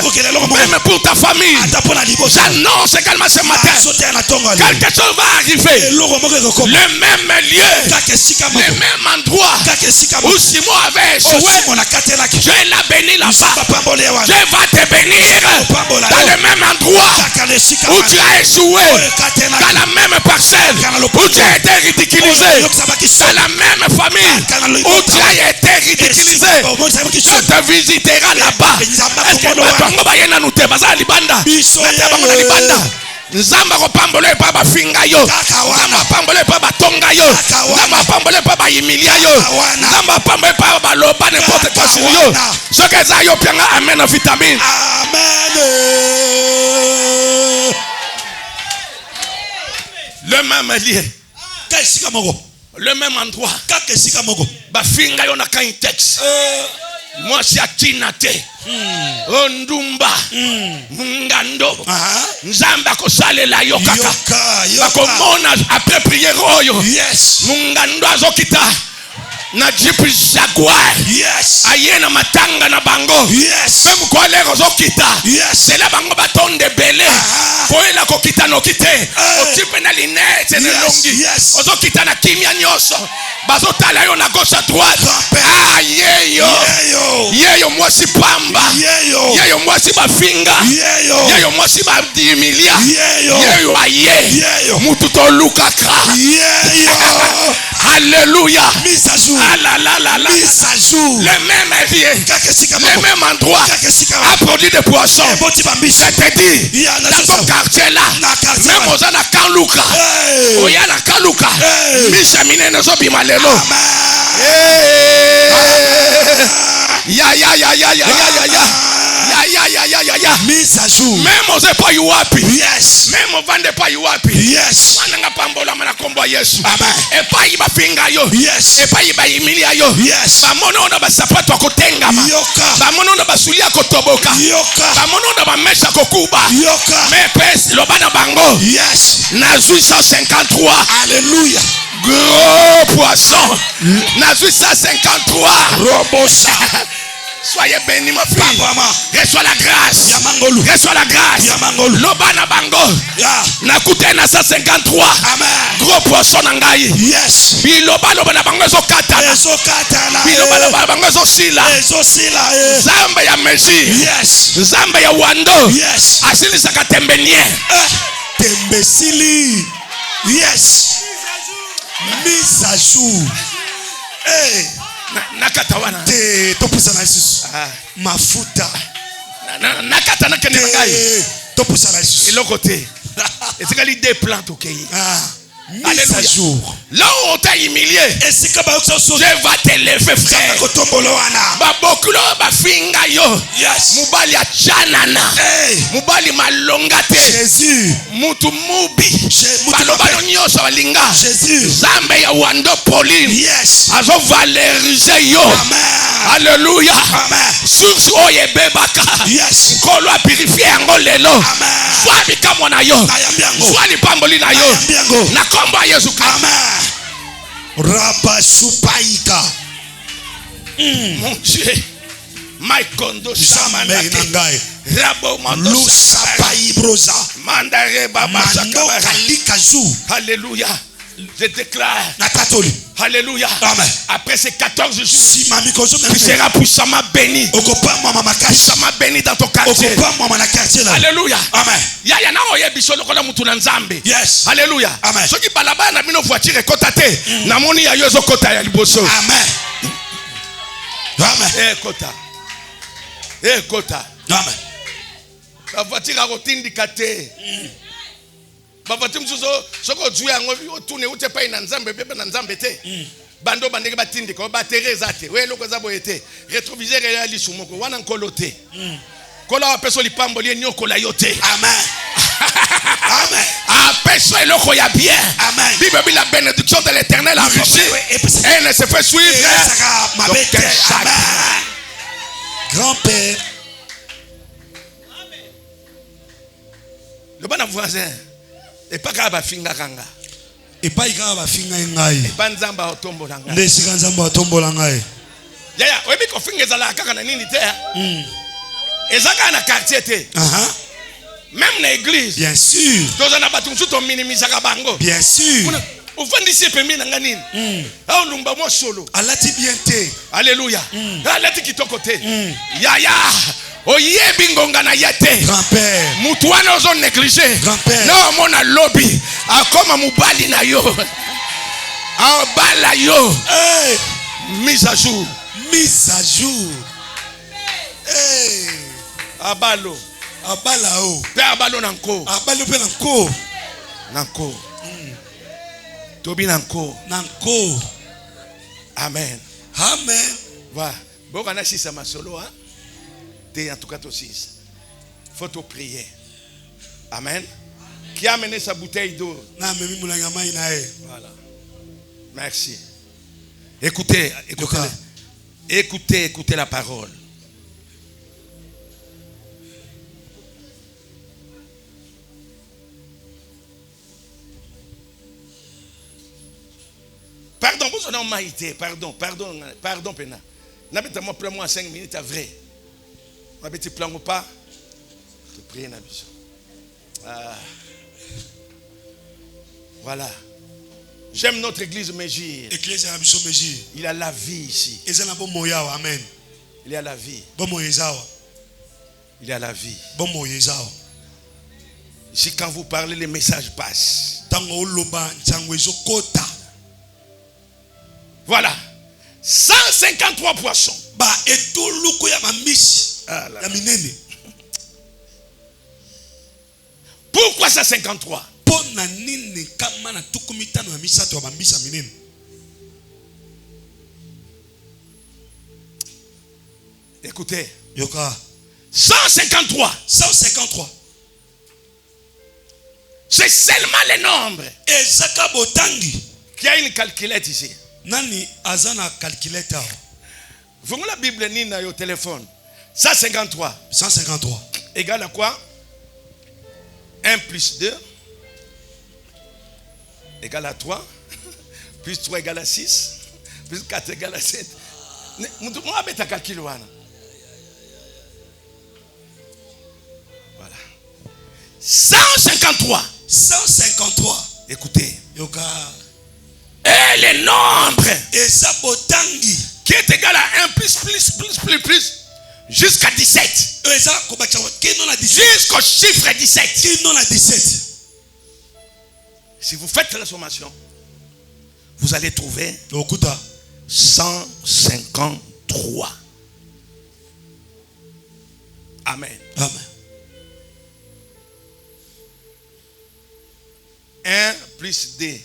même pour ta famille. ata pona liboso J'annonce également ce matin, sote na tongo ya lelo quelque chose va arriver. eloko moko ekokoma Le même lieu, kaka esika le moko même endroit kaka esika où moko Simon avait échoué. osimon akatelaki Dieu l'a béni là-bas. bapamboli wana Dieu va te bénir dans le même endroit kaka na esika où tu as échoué, ekatelaki dans la même parcelle où tu as été ridiculisé, dans la même famille où tu as été ridiculisé. Dieu te visitera là-bas. Est-ce que batongo bayena nute baza libanda? Nate bango na libanda. Nzamba kopambola pa bafinga yo. Nzamba pambola pa batonga yo. Nzamba pambola pa bayimilia yo. Nzamba pambola pa baloba n'importe quoi sur yo. Ce que ça yo pianga amen en vitamine. amen Le même lieu, kaka esika moko le même endroit. kaka esika moko Bafinga yo na kan texte. Moi si atina te. Ondumba. Ngando. Nzamba kosalela yo kaka. yoka Bakomona après prière oyo. yes Mungando azokita na jeep Jaguar. yes Ayena matanga na bango. yes Même kwa lero azokita. yes C'est là bango batonde belé. Koela kokita no kite. Otipe na linete na longi. yes. Ozokita na kimia nyoso. Bazotala yo na gauche à droite. Ah yeyo. Yeyo mwasi pamba. Yeyo mwasi bafinga. Yeyo mwasi badimilia. Yeyo aye. Mutu to lukaka. Alléluia. mise à jour Ah la la la la. mise à jour Le même lieu, kaka esika le moko même endroit kaka esika a produit des poissons. eboti bambisi Je te dis, Ya, na dans sasa. ton quartier là, Na quartier même là. aux ana Kanluka, Hey. oya na Kanluka, Hey. Misha Minene Zobima lelo. Ya ya ya ya ya ya ya ya. Ya ya ya ya ya ya. mise à jour Même aux pas yuapi. yes Même aux vende pas yuapi. yes Wananga pambola mana kombo Yesu. Amen. E pa iba finga yo. yes E pa iba imilia yo. yes Bamono na basapato akotengama. yoka Bamono na basulia kotoboka. yoka Bamono na bamesha kokuba. yoka Mais pèse le bana bango. yes Nazui 153. alléluia Gros poisson. Nazui 153. robosa Soyez bénis ma fille. Papa, Reçois la grâce. Yamangolu. Reçois la grâce. Yamangolu. Lobana bango. ya Nakute na 153. amen Gros poisson na ngai. yes Biloba loba na bango ezokatana. ezokatana Biloba loba na bango ezosila. ezosila Nzambe ya Messi. yes Nzambe ya Wando. yes Asilisaka tembenien. tembesili yes mise à jour Nakata wana. te topusana lisusu mafuta Nakata na kende na ngai. topusana lisusu Eloko te. Etikali deux plans tokei. mise à jour Là où on t'a humilié, esika bayokisa so Dieu va t'élever, frère. kotombolo wana Babokulo bafinga yo. yes Mubali achanana. Mubali malonga te. Jésus Mutu mubi. mutu Baloba mabe. nyonso balinga. Jésus Zambe ya Wando Pauline. yes Azo valoriser yo. amen Alléluia. amen Source oye bebaka. yes Kolo a purifié yango lelo. amen Soit bikamwa na yo. nayambi yango Soit lipamboli na yo. nayambi yango Na kombo ya Yesu Kristo. amen rabasupaika Mon Dieu. My kondo sama Jamais nake. nangai Rabo mando lusa sakabari. paibroza Mandare baba mando sakabari. kalika zu Alléluia. Je déclare na tatoli Alléluia. Amen. Après ces 14 jours, Si mami kozo tu seras puissamment béni. okopa mama makasi. Puissamment béni dans ton quartier. Okopa mama na quartier là. Alléluia. Amen. Yaya na oyebiso lokola mutu na nzambe. Yes. Alléluia. Amen. Soki balabala na bino voiture ekota te. Namoni ya yozo kota ya liboso. Amen. Amen. Ekota. Ekota. Amen. La voiture a rotindika te. Ba voiture msuzo soko juye yango otune ute pa ina nzambe bebe na nzambe te. Bando bandeke batindika ba tereza te. We loko za boyete. Rétroviseur ya lisumoko wana nkolo te. Kola wa peso lipambo li nyoko la yote. Amen. Amen. A peso eloko ya bien. Amen. Bible la bénédiction de l'Éternel a reçu. Elle ne se fait suivre. Amen. Grand-père. Le bon voisin. Et pas qu'à finga kanga. Et pas y a finga ngai. Pas nzamba otombo langa. Ndesi kanzamba otombo ngai. Yaya, webi ko finga zala kaka na nini te. Ezaka na quartier te. Même na église. Bien sûr. Toza na batunsu to minimisaka bango. Bien sûr. Ufandisi pembe na nganini. Au lumba mo solo. Alati bien te. Alléluia. Alati kitoko te. Yaya. Oyebi ngonga na yete. Grand-père. Mutu wana ozo négliger. Grand-père. No mona lobby. Akoma mubali na yo. Abala yo. Hey. Mise à jour. Mise à jour. Hey. Abalo. Abalao. Pe abalo nanko. Abalo pe nanko. Nanko. Tobi nanko. Nanko. Amen. Amen. Voilà. Bon, on a 6 à ma solo, hein. T'es en tout cas 6. Faut te prier. Amen. Qui a amené sa bouteille d'eau? Voilà. Merci. Écoutez, écoutez la parole. Pardon, vous en avez maïté. Pardon, Pena. N'habite moi plein moi 5 minutes à vrai. N'habite plein ou pas. Je prie na biso. Voilà. J'aime notre église Mégir. Il a la vie ici. Amen. Il y a la vie. Il y a la vie. Ici, quand vous parlez, les messages passent. Voilà. 153 poissons. Pourquoi 153? Écoutez. 153. 153. C'est seulement le nombre. Qui a une calculette ici. Nani azana calculateur. Vous voyez la Bible ni na yo téléphone. 153. 153. Égale à quoi? 1 plus 2 égale à 3. Plus 3 égale à 6. Plus 4 égale à 7. Moi, je vais calculer. Voilà. 153. 153. Écoutez. Yoka. Et le nombre qui est égal à 1 plus jusqu'à 17. Jusqu'au chiffre 17. Si vous faites la sommation, vous allez trouver 153. Amen. Amen. 1 plus 2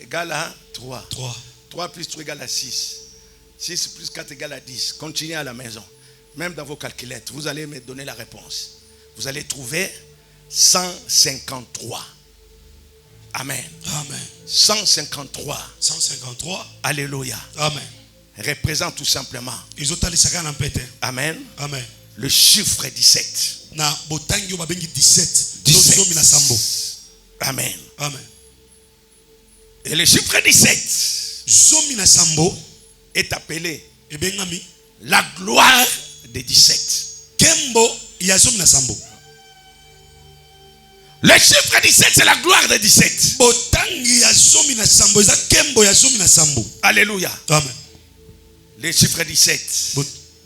égale à 3. 3. 3 plus 3 égale à 6. 6 plus 4 égale à 10. Continuez à la maison. Même dans vos calculettes, vous allez me donner la réponse. Vous allez trouver 153. Amen. Amen. 153. 153. Alléluia. Amen. Représente tout simplement. Amen. Amen. Le chiffre 17. Na botangi yo babengi 17. 17. Amen. Amen. Et le chiffre 17 est appelé la gloire des 17. Kembo ya zomi na sambo. Le chiffre 17, c'est la gloire de 17. Botangi ya zomi na sambo eza kembo ya zomi na sambo. Alléluia. Amen. Le chiffre 17.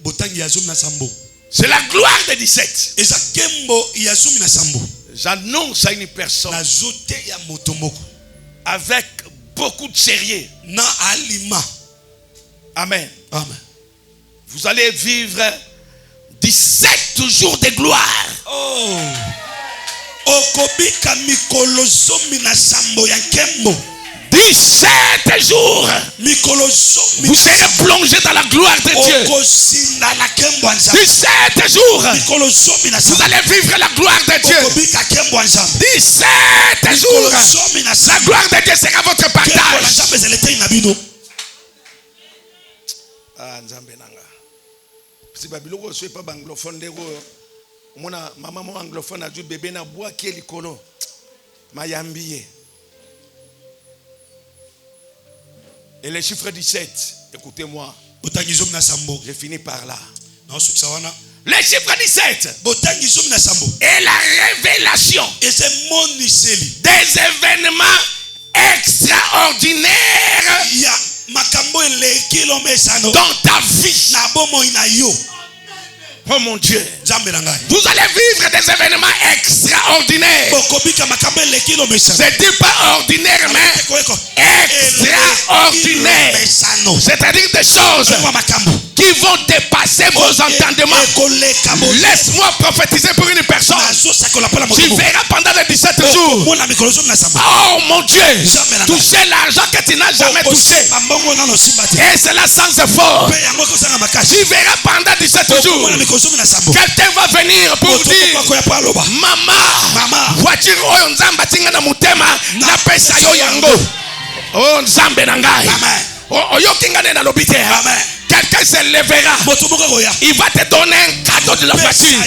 Botangi ya zomi na sambo. C'est la gloire de 17. Eza kembo ya zomi na sambo. J'annonce à une personne Na zote ya motomoko avec beaucoup de sérieux. na alima. Amen. Amen. Vous allez vivre 17 jours de gloire. Oh. Okobika mikolo zomi na sambo ya kembo. 17 jours. Mikolo zomi. Vous serez plongé dans la gloire de Dieu. Okosinda na kembo ya nzambe. 17 jours. Mikolo zomi na Vous sambo. allez vivre la gloire de Dieu. Okobika kembo ya nzambe. 17 jours. Zomi na La sambo. gloire de Dieu sera votre Kembo ya partage. nzambe zelete na bino. Ah, nzambe nanga. Si babiloko so pas anglophone ndeko. Mona maman mo anglophone a dû bébé na bois qui est likolo. Mayambiye. Et le chiffre 17, écoutez-moi. Botangi zomi na sambo. Je finis par là. Na osukisa wana. Le chiffre 17 Botangi zomi na sambo. est la révélation Ese moniseli. des événements extraordinaires Ya makambo eleki lomesano. dans ta vie. Na bomo ina yo. Oh mon Dieu. Nzambe na ngai. Vous allez vivre des événements extraordinaires. Bokobika makambo eleki lomesano. Je dis pas ordinaire, mais extraordinaire. C'est-à-dire des choses qui vont dépasser vos entendements. Laisse-moi prophétiser pour une personne. Tu verras pendant les 17 jours. Oh mon Dieu. Toucher l'argent que tu n'as jamais touché. Et c'est là sans effort. Tu verras pendant 17 jours. Quelqu'un va venir pour dire, Maman, voiture oyo nzamba tinga na mutema na pesa yo yango. Oh nzambe na ngai. Oyo kinga na lobite. Quelqu'un se lèvera. Il va te donner un cadeau de la voiture.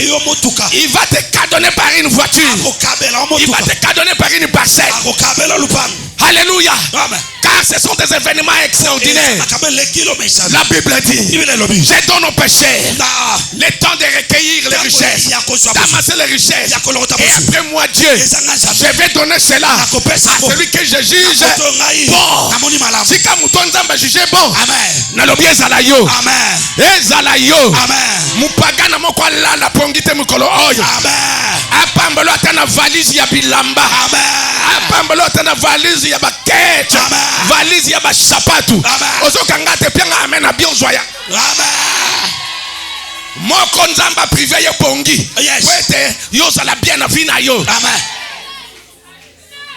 Il va te cadeauner par une voiture. Il va te cadeauner par une parcelle. Alléluia. Car ce sont des événements extraordinaires. La Bible dit, je donne aux pécheurs le temps de recueillir les richesses, d'amasser les richesses. Et après moi Dieu, je vais donner cela à celui que je juge bon. Si kamuto nzamba juge bon, nalobi ezala yo. Ezala yo. Mupagana moko alala pongite mukolo oyo. Apambelo atana valise ya bilamba. Apambelo atana valise ya bakete. Valise ya basapatu. Ozokanga te pianga amena bionzoya. Moko nzamba privé yo pongi. Wete yo sala bien na vie na yo.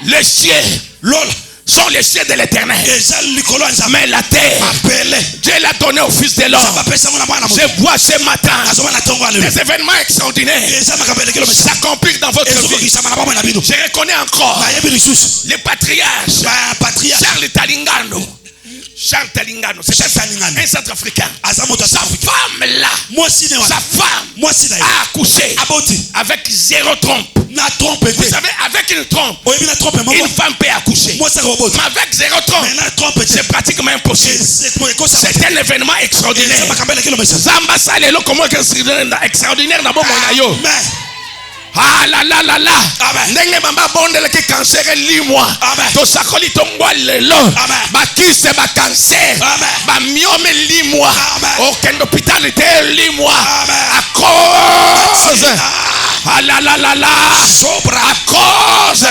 Les cieux sont les cieux de l'éternel. Mais la terre, Dieu l'a donné au fils de l'homme. Je vois ce matin des événements extraordinaires s'accomplir dans votre vie. Je reconnais encore les patriarches Charles Talingano. Charles Talingano, c'est un Centrafricain. Sa femme là, sa femme a accouché avec 0 trompe. Vous savez, avec une trompe, une femme peut accoucher. Mais avec 0 trompe, c'est pratiquement impossible. C'est un événement extraordinaire. Zamba salelo comment extraordinaire na bomo na yo. Ah la la la la. Ndenge mama bondele ki cancer limwa. To sakoli tongwa lelo. Ba kise ba cancer. Ba miome limwa. Aucun hôpital était limwa. À cause. Ah la la la la. À cause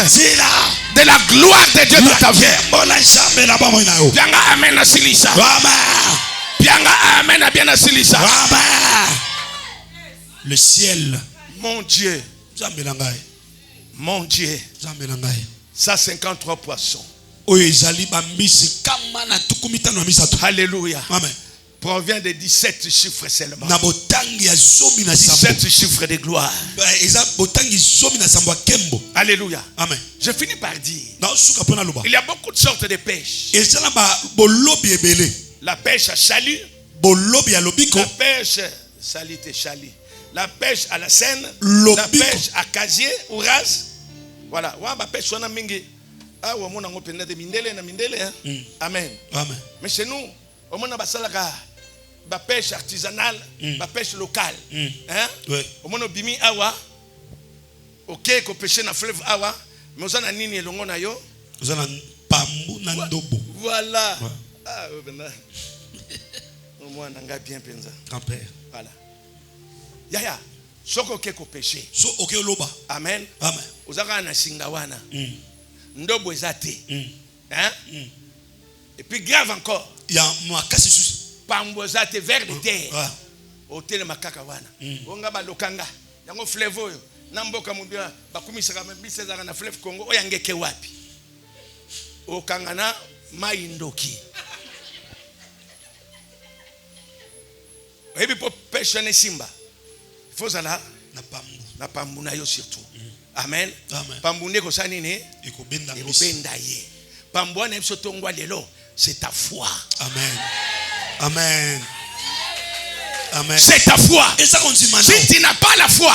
de la gloire de Dieu dans ta vie. Bianga amen asilisa. Bianga amen a bien asilisa. Le ciel. Mon Dieu. Mon Dieu. 153 poissons. Alléluia. Amen. Provient de 17 chiffres seulement. 17 17 chiffres de gloire. Alléluia. Amen. Je finis par dire, il y a beaucoup de sortes de pêches. La pêche à chalut. La pêche salite chalut. La pêche à la Seine, la pêche à casier ou rase. Voilà. La pêche on a mingi. Ah, on a ngopenda de mindele na mindele. Amen. Amen. Mais chez nous, on a basalaka, la pêche artisanale, la pêche locale. Hein? Oui. On a bimi awa. Ok, ko péché na fleuve awa, mais on a nini elongo na yo. Vous avez pambu na ndobo. Voilà. Ah, au moins on a bien pensa. Grand-père. Voilà. Yaya, soko ok ko péché. So ok loba. Amen. Amen. Ozaka na singawana. Ndobo ezate. Hein? Et puis grave encore. Il y a makasi sous. Pambo ezate vers de terre. Ouais. Hôtel makaka wana. Onga ba lokanga. Yango fleuve oyo. Namboka mubia bakumisaka mbisa za na fleuve Congo oyangeke wapi? Okangana maindoki. Ebi po pêche ne simba. Faut ça là na pambu na yo surtout. Amen. Amen. Pambu ne ko sani ne? Ekobenda ye. Pambu na biso tongwa lelo, c'est ta foi. Amen. Amen. Amen. C'est ta foi. Si tu n'as pas la foi,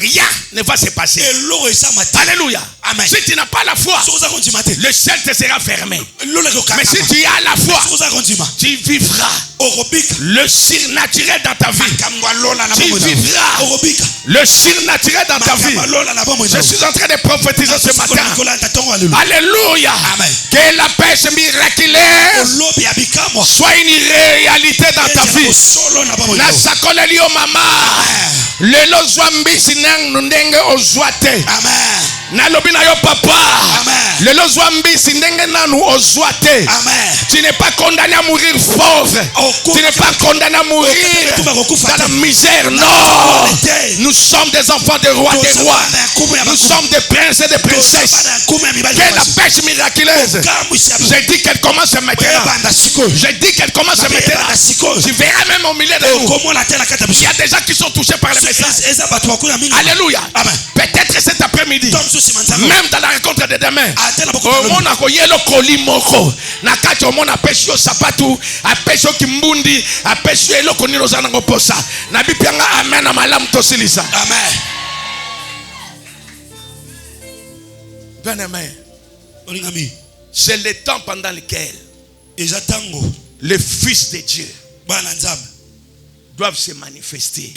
rien ne va se passer. Alléluia. Amen. Si tu n'as pas la foi, le ciel te sera fermé. Mais si tu as la foi, tu vivras le surnaturel dans ta vie. Tu vivras le surnaturel dans ta vie. Je suis en train de prophétiser ce matin. Alléluia. Amen. Que la pêche miraculeuse soit une réalité dans ta vie. Na sakoleli o mama lelo zwambi sinang ndenge ozwate. Amen. Na lobi na yo papa. Amen. Lelo zwambi sindenge nanu ozwate. Amen. Tu n'es pas condamné à mourir pauvre. Tu n'es pas condamné à mourir dans la misère. Non. Nous sommes des enfants des rois des rois. Nous sommes des princes et des princesses. Que la pêche miraculeuse, je dis qu'elle commence maintenant. Je dis qu'elle commence maintenant. Tu verras même au milieu de nous. Il y a des gens qui sont touchés par le message. Alléluia. Peut-être cet après-midi, même dans la rencontre de demain, on a koyé le colis moko. Nakati on a pêché au sapatu, a pêché au kimbundi, a pêché le colis aux anangoposa. Nabi pianga amen amalam tosilisa. Amen. Bien aimé. C'est le temps pendant lequel les fils de Dieu doivent se manifester.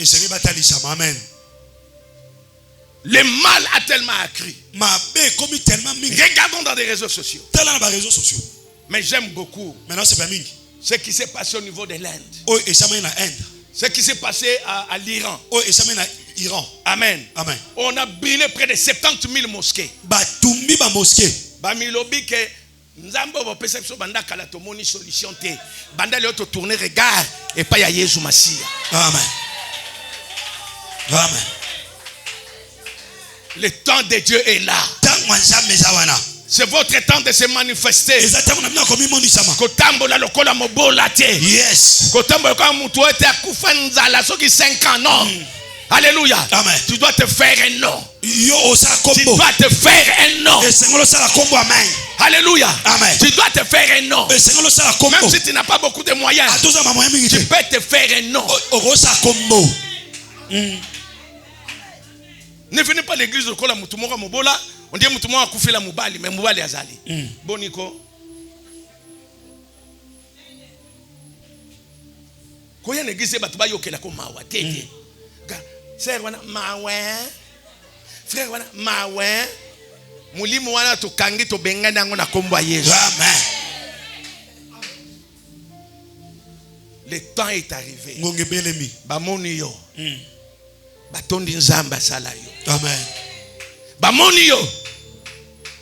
Amen. Le mal a tellement accru. Regardons dans les réseaux sociaux. Mais j'aime beaucoup ce qui s'est passé au niveau de l'Inde. Ce qui s'est passé à l'Iran. Amen. Amen. On a brûlé près de 70 000 mosquées. Bamilobi ke nzambo bo pesa biso banda kala to moni solution te. Banda leo to tourner regard et pas ya Yesu Masia. Amen. Amen. Le temps de Dieu est là. C'est votre temps de se manifester. Kotambola lokola mobola te. Yes. Kotambola kwa mutu ete akufa nzala soki 5 ans non. Alléluia. Amen. Tu dois te faire un nom. Tu dois te faire un nom. Alléluia. Amen. Tu dois te faire un nom. Même si tu n'as pas beaucoup de moyens, tu peux te faire un nom. Ne venez pas à l'église de Kola Mutumora Mobola. On dit Mutumora Koufela Moubali, mais Moubali Azali. Boniko. Quand il y a une église, il y a une mawa. Frère, mawa. Frère, mawa. Mulimu wana to kangi to benga nango na kombo ya Yesu. Amen. Le temps est arrivé. Bamoni yo. Batondi nzamba sala yo. Amen. Bamoni yo.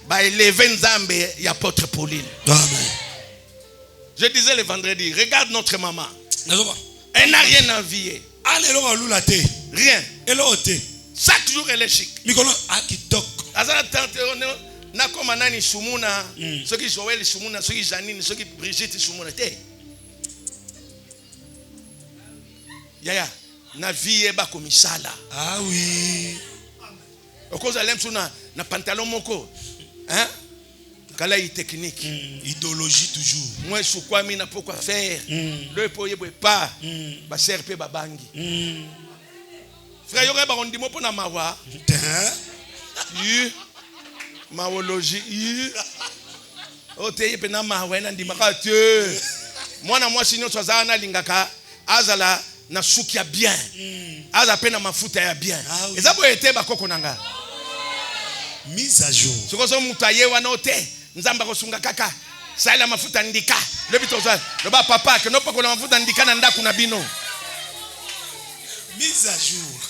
Ba élever nzambe ya apôtre Pauline. Amen. Je disais le vendredi, regarde notre maman. Elle n'a rien envié. Rien. Chaque jour elle est chic. Azala tante na koma nani sumuna, soki Joël sumuna, soki Janine, soki Brigitte sumuna te. Yaya, na vie ba komisala. Ah oui. Okoza lemsuna na pantalon moko. Hein? Kala yi technique. Idéologie toujours. Moi je quoi mi na pourquoi faire. Le poye pas. Ba serpe ba bangi. Frère yoga ba ondimo pona mawa. Mawologie. Oteye pena mawa na ndimaka te. Mwana mwasi nyonso azana lingaka azala na suki ya bien. Aza pe na mafuta ya bien. Eza bo ete ba koko nanga. Mise à jour. Sikozo mutaye wana ote. Nzamba ko sunga kaka. Saila mafuta ndika. Lebi toza. Loba papa ke no poko na mafuta ndika na ndaku na bino. Mise à jour.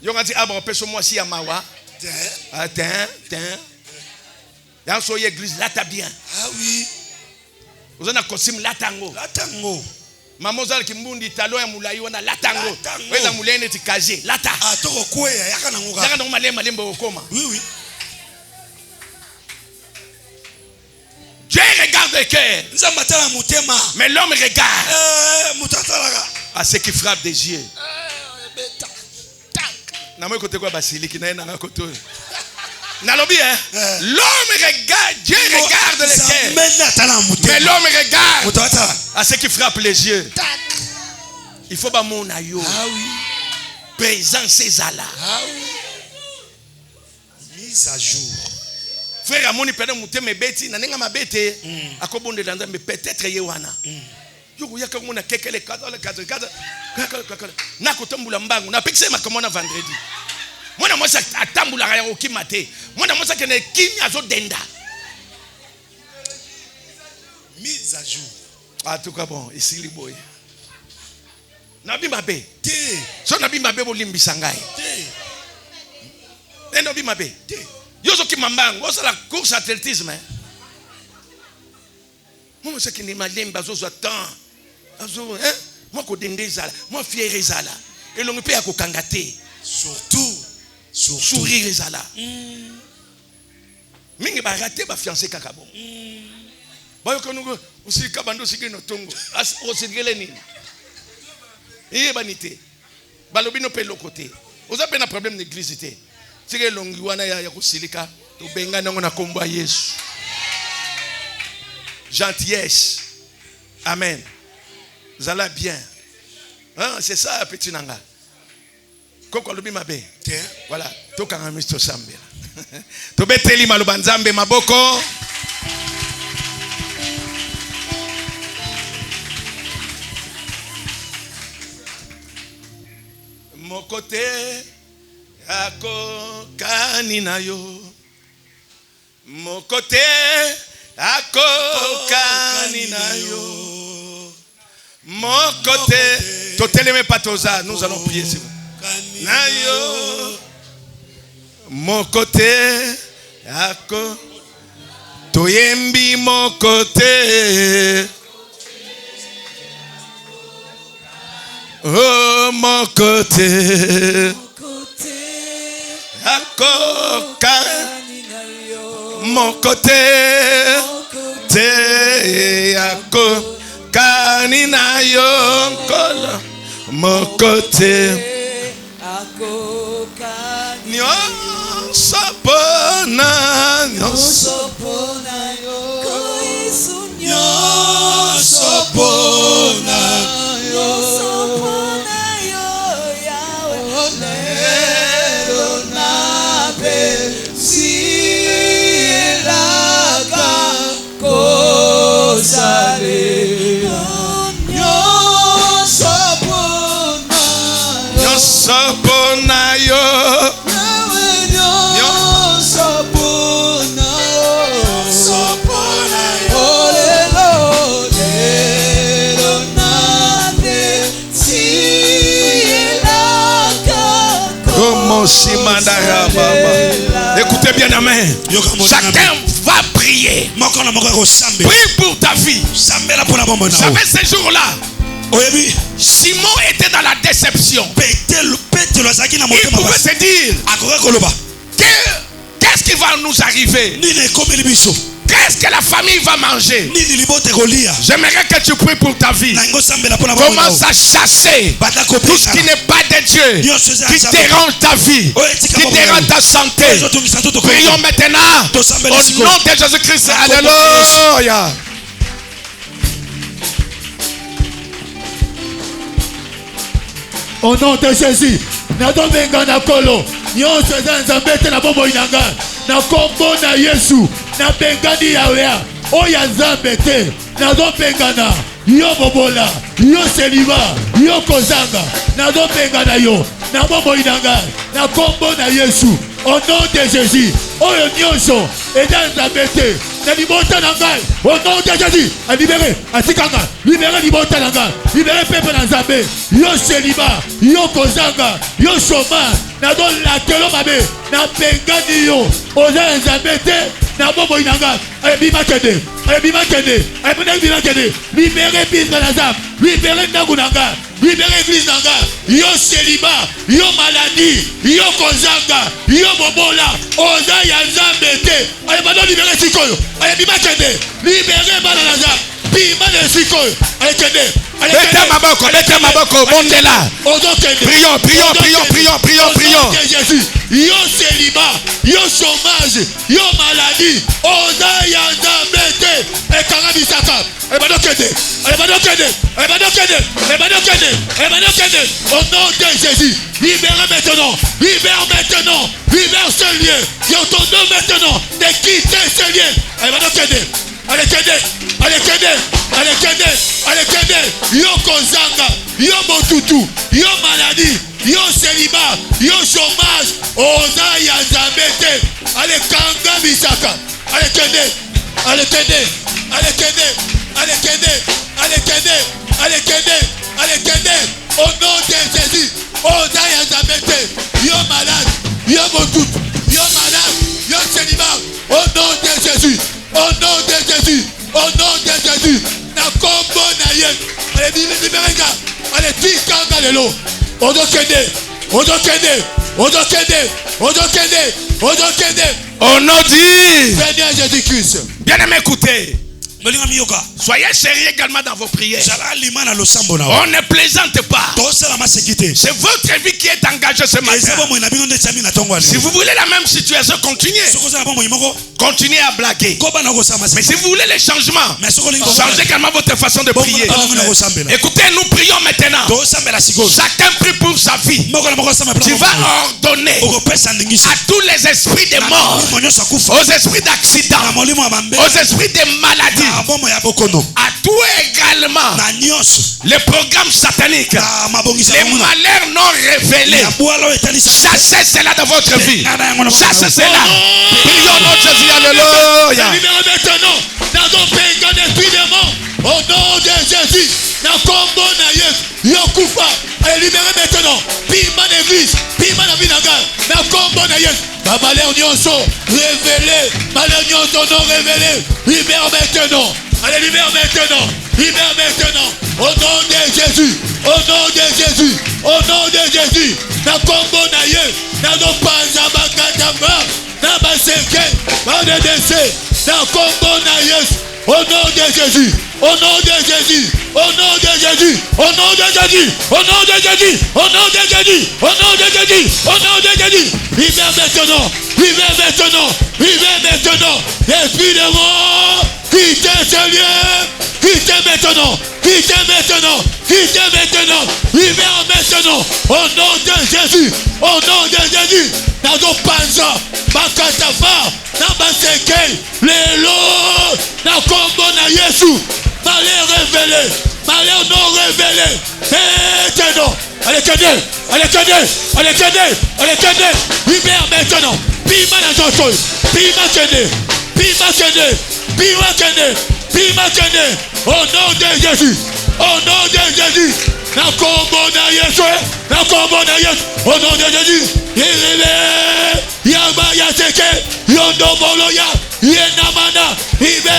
Yongati aba peso mwasi ya mawa. Attends. Y'a un église là t'as bien. Ah oui. Vous en avez costume là tango. La tango. Maman zali kimbundi talo ya mulai wana la tango. Weza mulene tikaje lata. Ah toko kwea yaka na ngoka. Yaka na malemba lemba okoma. Oui. Dieu regarde le cœur. Nzamba tala mutema. Mais l'homme regarde Mutatalaka. à ceux qui frappent des yeux. Na moi côté quoi basiliki na na koto. Nalobi l'homme regarde, Dieu regarde le cœur. Mais l'homme regarde à ceux qui frappent les yeux. Il faut pas mon ayo. Ah oui. Présence ezala. Ah oui. Mise à jour. Frère amoni pena muteme beti na nenga mabete akobonde dans mais peut-être yewana. Yoko yaka mona kekele kaza na kotombula mbangu na pekisema kama vendredi. Mwana mwasa atambula ya okimate. Mwana mwasa kene kimya zo denda. Mise à jour. En tout cas bon, ici les boy. Nabi mabe. Té. So nabi mabe bolimbisa ngai. Té. Nabi mabe. Té. Yozo kimambangu, osa la course athlétisme. Moi c'est que ni malemba zo temps. Azo moi ko dendeza, moi fier ezala. Et l'on peut akokangate. Surtout sourire ezala. Mingi ba raté ba fiancé kaka bon. Ba yo konugo usika bando sike no tongo. As osigele nini. Banité. Balobi no pe lokote. Oza pe na problème d'église té. Sike longi wana ya kusilika to benga nango na kombo ya Yesu. Gentillesse. Amen. Zala bien. Hein, c'est ça petit nanga. Koko lobi mabe. Voilà, toka ngamisto sambe. To beteli maloba nzambe maboko. Mokote ako kanina yo. Mokote ako kanina yo. Mokote toteleme patoza, nous allons prier s'il vous plaît. Nayo mon côté ako toyembi mon côté oh mon côté ako mon côté te ako kanina yo kola mon côté Nyonso pona Écoutez bien, amen. Chacun va prier. Prie pour ta vie. Savez ce jour-là, Simon était dans la déception. Il pouvait se dire, qu'est-ce qui va nous arriver? Qu'est-ce que la famille va manger? J'aimerais que tu pries pour ta vie. Commence à chasser tout ce qui n'est pas de Dieu, qui dérange ta vie, qui dérange ta santé. Prions maintenant au nom de Jésus-Christ. Alléluia. Au nom de Jésus, nadobenga na kolo, nyonso eza nzambe te na bombo inanga, na kombo na Yesu, na bengani ya wea, oya nzambe te, nazopengana yo bobola yo seliba yo kozanga nazopengana yo na bomoi na ngai na kombo na Yesu au nom de Jésus oyo nyonso eza nzambe te na libota na ngai au nom de Jésus alibere atikanga libere libota na ngai libere pepe na nzambe yo seliba yo kozanga yo chômage nazolakelo mabe napengani yo oza nzambe te na bomoi na ngai ayebima kende libere bisma na nzambe libere ndako na ngai libere église na ngai yo seliba yo maladie yo kozanga yo bobola oza ya nzambe te ayebado libere sikoyo ayebima kende libere bana na nzambe bima na sikoyo ayekende Mettez ma boko, montez là. Prions. Jésus, yo célibat, yo chômage, yo maladie, oza ya nzambe te, ekanga bisaka, ebadokende. Au nom de Jésus, libère maintenant, libère ce lieu, yo ton nom maintenant, de quitter ce lieu, ebadokende. Allez kende, yo kozanga, yo motutu, yo maladie, yo célibat, yo chômage, oza ya nzambe te, allez kanga bisaka, allez kende, au nom de Jésus, oza ya nzambe te, yo malade, yo motutu, yo malade, yo célibat, au nom de Jésus, na kombo na ye allez liberenga allez tikanga lelo odokende au nom de Seigneur Jésus-Christ. Bien-aimé, écoutez. Soyez sérieux également dans vos prières. On ne plaisante pas. C'est votre vie qui est engagée ce matin. Si vous voulez la même situation, continuez. Continuez à blaguer. Mais si vous voulez les changements, changez également votre façon de prier. Écoutez, nous prions maintenant. Chacun prie pour sa vie. Tu vas ordonner à tous les esprits de mort, aux esprits d'accident, aux esprits de maladie, à tout également les programmes sataniques, les malheurs non révélés. Chassez cela dans votre vie. Chassez cela. Prions notre Jésus. Alléluia. Au nom de Jésus, na kombo na Yesu, yokufa, libérez maintenant. Pima l'église, pima la vie na kombo na Yesu. Malheur nyonso révélé, malheur nyonso non révélé. Libère maintenant. Allez, libère maintenant. Au nom de Jésus, na kombo na Yesu, na panza bakatamba, na baseke, na décès, na kombo na Yesu. Au nom de Jésus, libère maintenant, esprit de mort, quittez ce lieu, quittez maintenant, libère maintenant, au nom de Jésus, Nazo panza, bakatafa, nabaseke, lelo, na kombo na Yesu, malheur révélé, malheur non révélé, maintenant, allez kende, libère maintenant, pima na zoto, pima kende, au nom de Jésus, na kombo na Yesu, au nom de Jésus, irele, yaba yaseke, yondo boloya, yenamana, vive,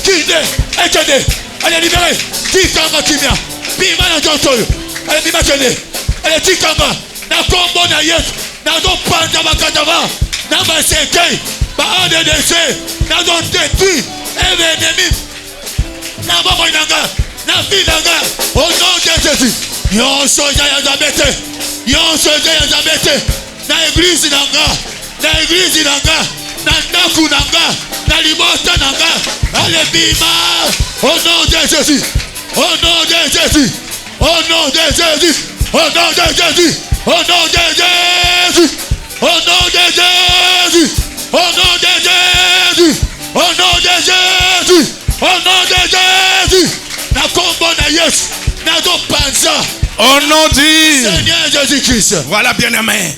quitte, ekende, allez libérer, tikanga kimia, bima na jotoyo, allez bima kende, allez tikanga, na kombo na Yesu, na do panda bakatava, na baseke, ba ADDC, na do détruit, ennemi, na baba inanga, na finanga, au nom de Jésus, yonso ya zabete, na église nanga, na ndaku nanga, na libota nanga, allez bima, au nom de Jésus, Au nom de Jésus. Au nom de Jésus. Au nom de Jésus. Au nom de Jésus. Au nom de Jésus. Na kombo na Yesu. Na do panza. Au nom du Seigneur Jésus-Christ. Voilà, bien-aimé.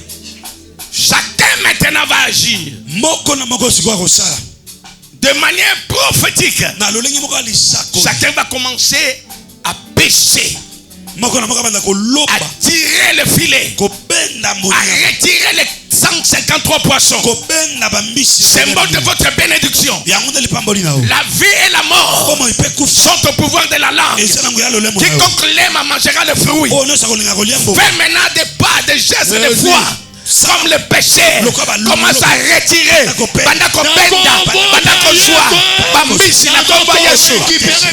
Chacun maintenant va agir moko na moko sikoa kosala de manière prophétique. na lolenge moko alisako Chacun va commencer à pêcher, moko na moko banda koloba à tirer le filet, kobenda à monia retirer les 153 poissons. kobenda bambisi Symbole de votre bénédiction. yango nde lipamboli na o La vie et la mort komo ipe kufa sont au pouvoir de la langue. eza nango ya lolemo na yo Quiconque l'aime mangera le fruit. oyo nyonso akolinga kolia mboka Fais maintenant des pas, des gestes, des Vas-y. foi. Comme le péché, commence à retirer. Bandako benda, bandako joie, bambisi na komba Yesu.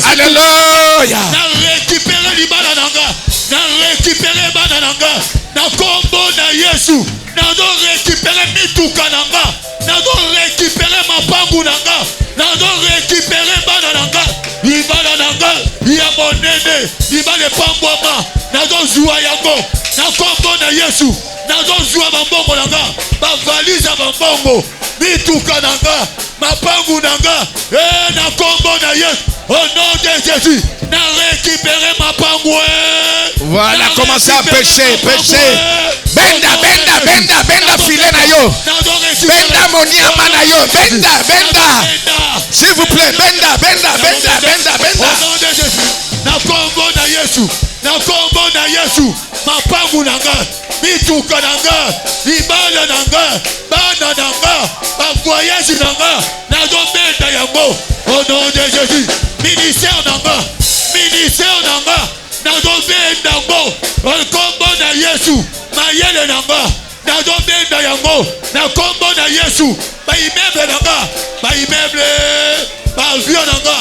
Alléluia. Na récupérer libala nanga. Na récupérer bana nanga. Na kombo na Yesu. Na do récupérer mituka nanga. Na do récupérer mapangu nanga. Na do récupérer bana nanga. Libala nanga. Ya monene. Libala pamboma. Na do joie yango. Na kombo na Yesu. Nazozwa bambongo nanga, bavaliza bambongo, mituka nanga, mapangu nanga, na kombo na Yesu, au nom de Jésus, na récupérer mapangu. Voilà, commencez à pêcher, pêcher. Benda, benda, benda, benda filet na yo. Benda moniama na yo, benda, benda. S'il vous plaît, benda, benda, benda, benda, benda. Au nom de Jésus, na kombo na Yesu, na kombo na Yesu, mapangu nanga. Mituka nanga, libala nanga, bana nanga, bavoyage nanga, nazo benda yango, au nom de Jésus, ministère nanga, nazo benda yango, au kombo na Yesu, mayele nanga, nazo benda yango, na kombo na Yesu, ba immeuble nanga, ba avion nanga,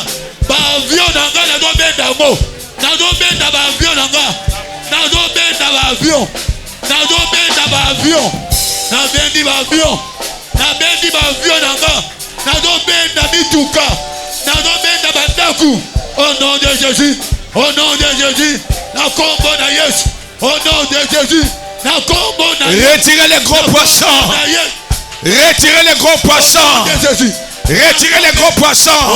nazo benda yango, nazo benda ba avion nanga, nazo benda ba avion. Nazo benda ba avion, na bendi ba avion nanga, nazo benda mituka, nazo benda bandaku, au nom de Jésus, au nom de Jésus, na kombo na Yesu, au nom de Jésus, na kombo na Yesu. Retirez les gros poissons, retirez les gros poissons, retirez les gros poissons.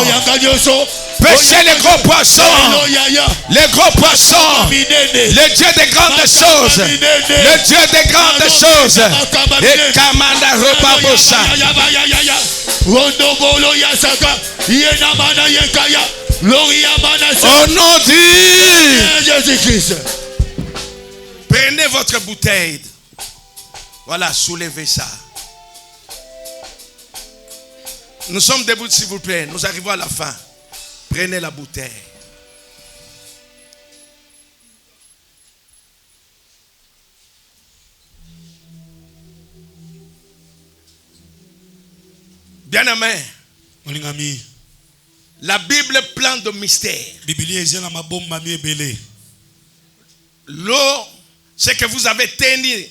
Pêchez les gros poissons, les gros poissons, le Dieu des grandes choses, le Dieu des grandes choses. Et Kamanda Rebabosa. Au nom de Jésus-Christ. Prenez votre bouteille. Voilà, soulevez ça. Nous sommes debout, s'il vous plaît. Nous arrivons à la fin. Prenez la bouteille. Bien-aimé, la Bible est pleine de mystères. L'eau, c'est que vous avez tenu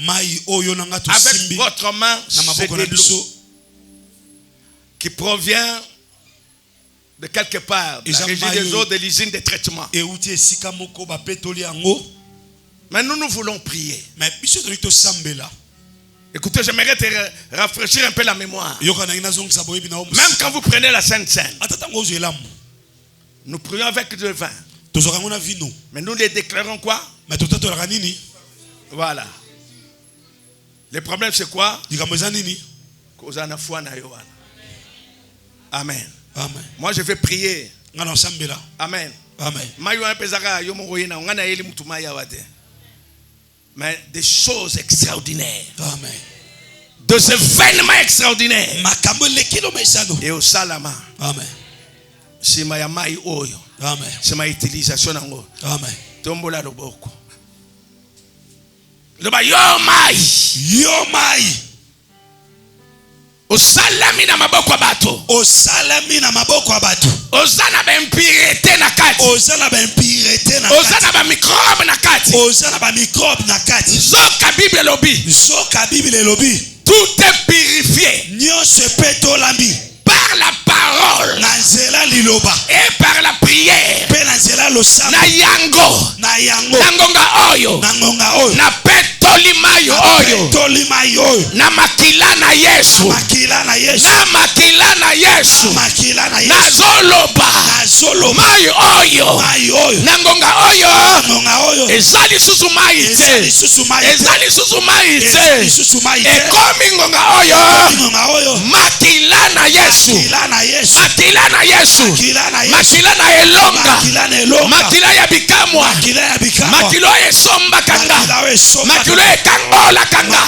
avec votre main, c'est de l'eau qui provient de quelque part, de la régie des eaux de l'usine de traitement. Mais nous voulons prier. Écoutez, j'aimerais te rafraîchir un peu la mémoire. Même quand vous prenez la Sainte Seine, nous prions avec du vin. Mais nous les déclarons quoi? Voilà. Le problème c'est quoi? Amen. Amen. Moi je vais prier. Amen. Amen. Mais des choses extraordinaires. Amen. Des événements extraordinaires. Et au salama. Amen. C'est ma yamai oyo. Amen. C'est ma utilisation nango. Amen. Tombola loboko. Loba yo mai. Yo mai. Osalami na maboko ya bato. Osalami na maboko ya bato. Ozana ba impurité na kati. Ozana ba impurité na kati. Ozana ba microbe na kati. Ozana ba microbe na kati. Zoka Bible lobi. Zoka Bible lobi. Tout est purifié. Nyonso peto lambi. Par la parole. Na nzela liloba. Et par la prière. Pe na nzela losama. Na yango. Na na yango na ngonga oyo na ngonga oyo na petoli mai oyo toli mai oyo na makila na Yesu makila na Yesu na makila na Yesu makila na Yesu nazoloba nazoloba mai oyo na ngonga oyo ezali susu mai te ezali susu mai te ekomi ngonga oyo makila na Yesu makila na Yesu makila na elonga makila ya bikamwa makila ya somba kanga makila ya kangola kanga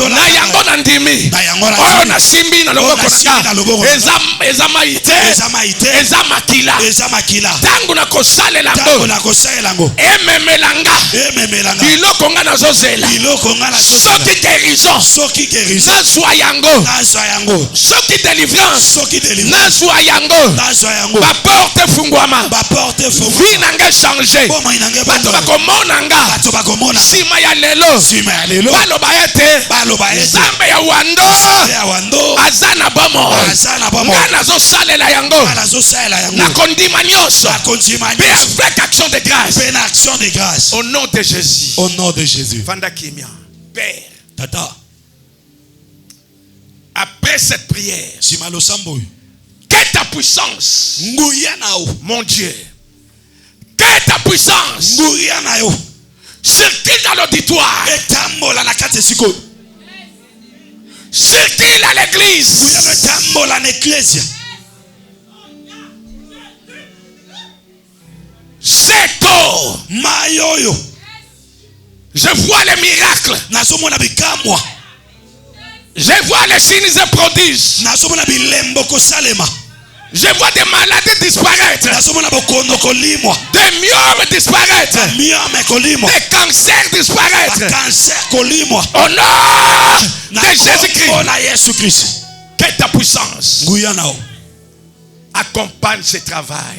na yango na ndimi oyo na simbi na loboko nanga eza mai te eza makila tangu na kosalela ngo ememelanga biloko nga nazozela soki guérison nazwa yango soki délivrance nazwa yango baporte efungwama vi nanga echange bato bakomona nga nsima ya lelo baloba ete nzambe ya wando aza na bomo nga nazosalela yango nakondima nyonso mpe avec action de grâce au nom de Jésus. Au nom de Jésus. Vanda Kimia. Père, Tata, après cette prière, que ta puissance, mon Dieu, que ta puissance circule dans l'auditoire, circule à l'église. C'est tout. Je vois les miracles. Je vois les signes et prodiges. Je vois des maladies disparaître. Des myomes disparaître. Des cancers disparaître. Au nom de Jésus-Christ. Que ta puissance accompagne ce travail.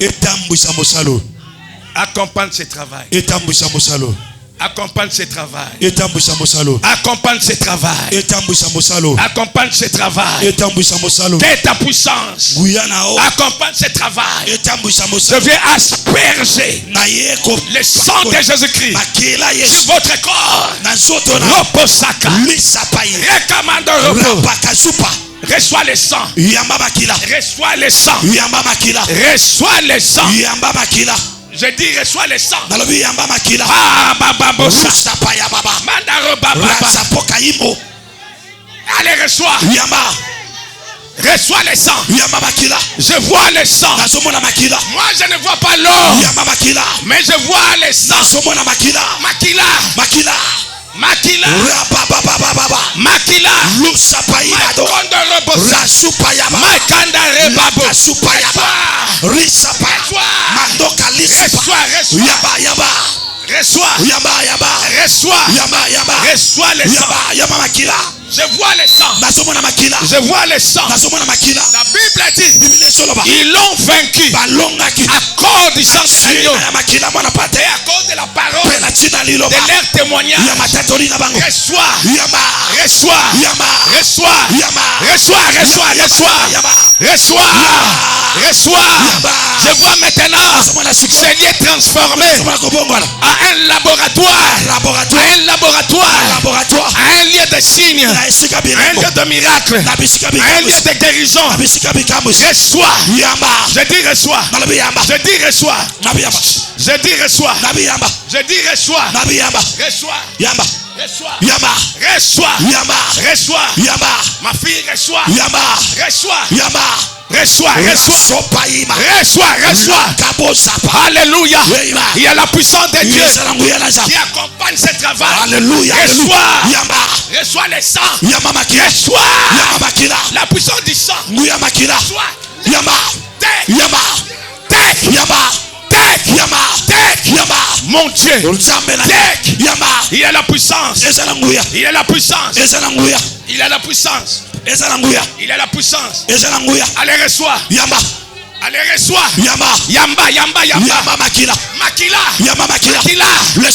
Accompagne ce travail. Accompagne ce travail. Accompagne ce travail. Accompagne ce travail. Que ta puissance accompagne ce travail. Je viens asperger le sang de Jésus-Christ sur votre corps. Reposaka. Rekamando repos. Reçois le sang. Reçois le sang. Reçois le sang. Je dis reçois le sang. Allez, reçois. Reçois le sang. Je vois le sang. Moi je ne vois pas l'or, mais je vois le sang. Makila. Reçois le sang. Je vois le sang. Je vois le sang. La Bible dit ils l'ont vaincu à cause du sang d'agneau et à cause de la parole de leur témoignage. Reçois. Je vois maintenant ces lieux transformés à un laboratoire, à un lieu de signes, à un lieu de miracles, à un lieu de guérison. Reçois. Je dis reçois. Je dis reçois. Je dis reçois. Je dis reçois. Reçois. Ma fille reçois. Reçois. Alléluia. Il y a la puissance de Dieu qui accompagne ce travail. Alléluia. Reçois le sang. Reçois la puissance du sang. Reçois. Mon Dieu. Il y a la puissance. Il y a la puissance. Il a la puissance. Il a la puissance. Allez, reçois. Allez, reçois. Yamba. Makila. Le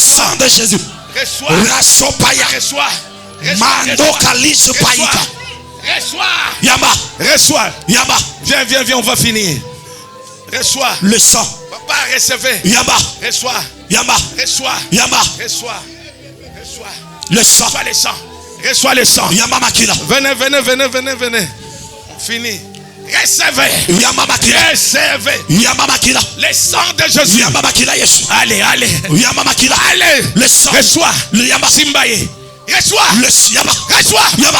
sang de Jésus. Reçois. Reçois. Reçois. Viens, on va finir. Reçois. Le sang. Papa, recevez. Yamba. Reçois. Yamba. Reçois. Yamba. Reçois. Reçois. Le sang. Reçois le sang. Reçois le sang. Yamba makila. Venez, venez, venez, venez, venez. Fini. Recevez. Yamba makila. Recevez. Yamba makila. Le sang de Jésus. Yamba makila Yesu. Allez, allez. Yamba makila. Allez. Le sang. Reçois. Le yamba. Simbaye. Reçois. Le yamba. Reçois. Yamba.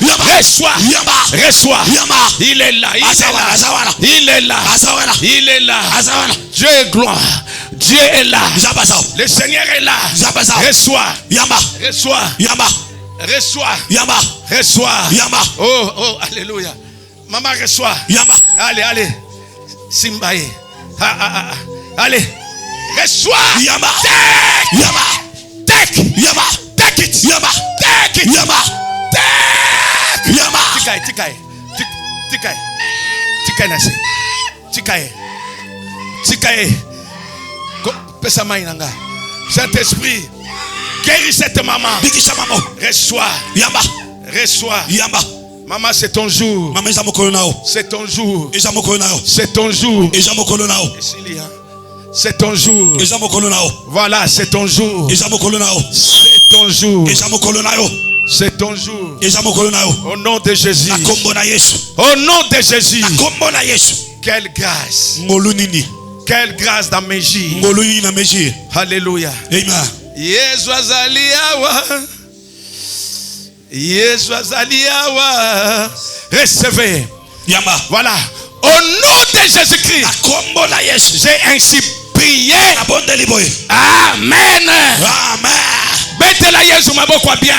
Yamba. Reçois. Yamba. Reçois. Yamba. Il est là. Il est Azawala. là. Azawala. Il est là. Azawala. Il est là. Azawala. Dieu est gloire. Dieu est là. Zabazao. Le Seigneur est là. Zabazao. Reçois. Yamba. Reçois. Yamba. Reçois. Yamba. Reçois. Yamba. Oh, oh, alléluia. Maman, reçois. Yamba. Allez, allez. Simbaye. Ah, ah, ah. Allez. Reçois. Yamba. Take. Yamba. Take. Yamba. Take it. Yamba. Take it. Yamba. Take. Yamba. Tikaye, tikaye. Tikaye. Tikaye nasi. Tikaye. Tikaye. Pesa mainanga. Saint-Esprit, guéris cette maman. Bikisha mamo. Reçois. Yamba. Reçois. Yamba. Maman, c'est ton jour. Mama eza mokolo nao. C'est ton jour. Eza mokolo nao. C'est ton jour. Eza mokolo nao. C'est ton jour. Eza mokolo nao. Voilà, c'est ton jour. Eza mokolo nao. C'est ton jour. Eza mokolo nao. C'est ton jour. Eza mokolo nao. Au nom de Jésus. Na kombo na Yesu. Au nom de Jésus. Na kombo na Yesu. Quelle grâce. Ngolu nini. Quelle grâce dans mes jours. Ngolu nini na meji. Alléluia. Amen. Yesu azali awa. Yesu azali awa. Recevez. Yamba. Voilà. Au nom de Jésus-Christ. Na kombo na Yesu. J'ai ainsi prié. Na bonde liboye. Amen. Amen. Betela Yesu maboko bien.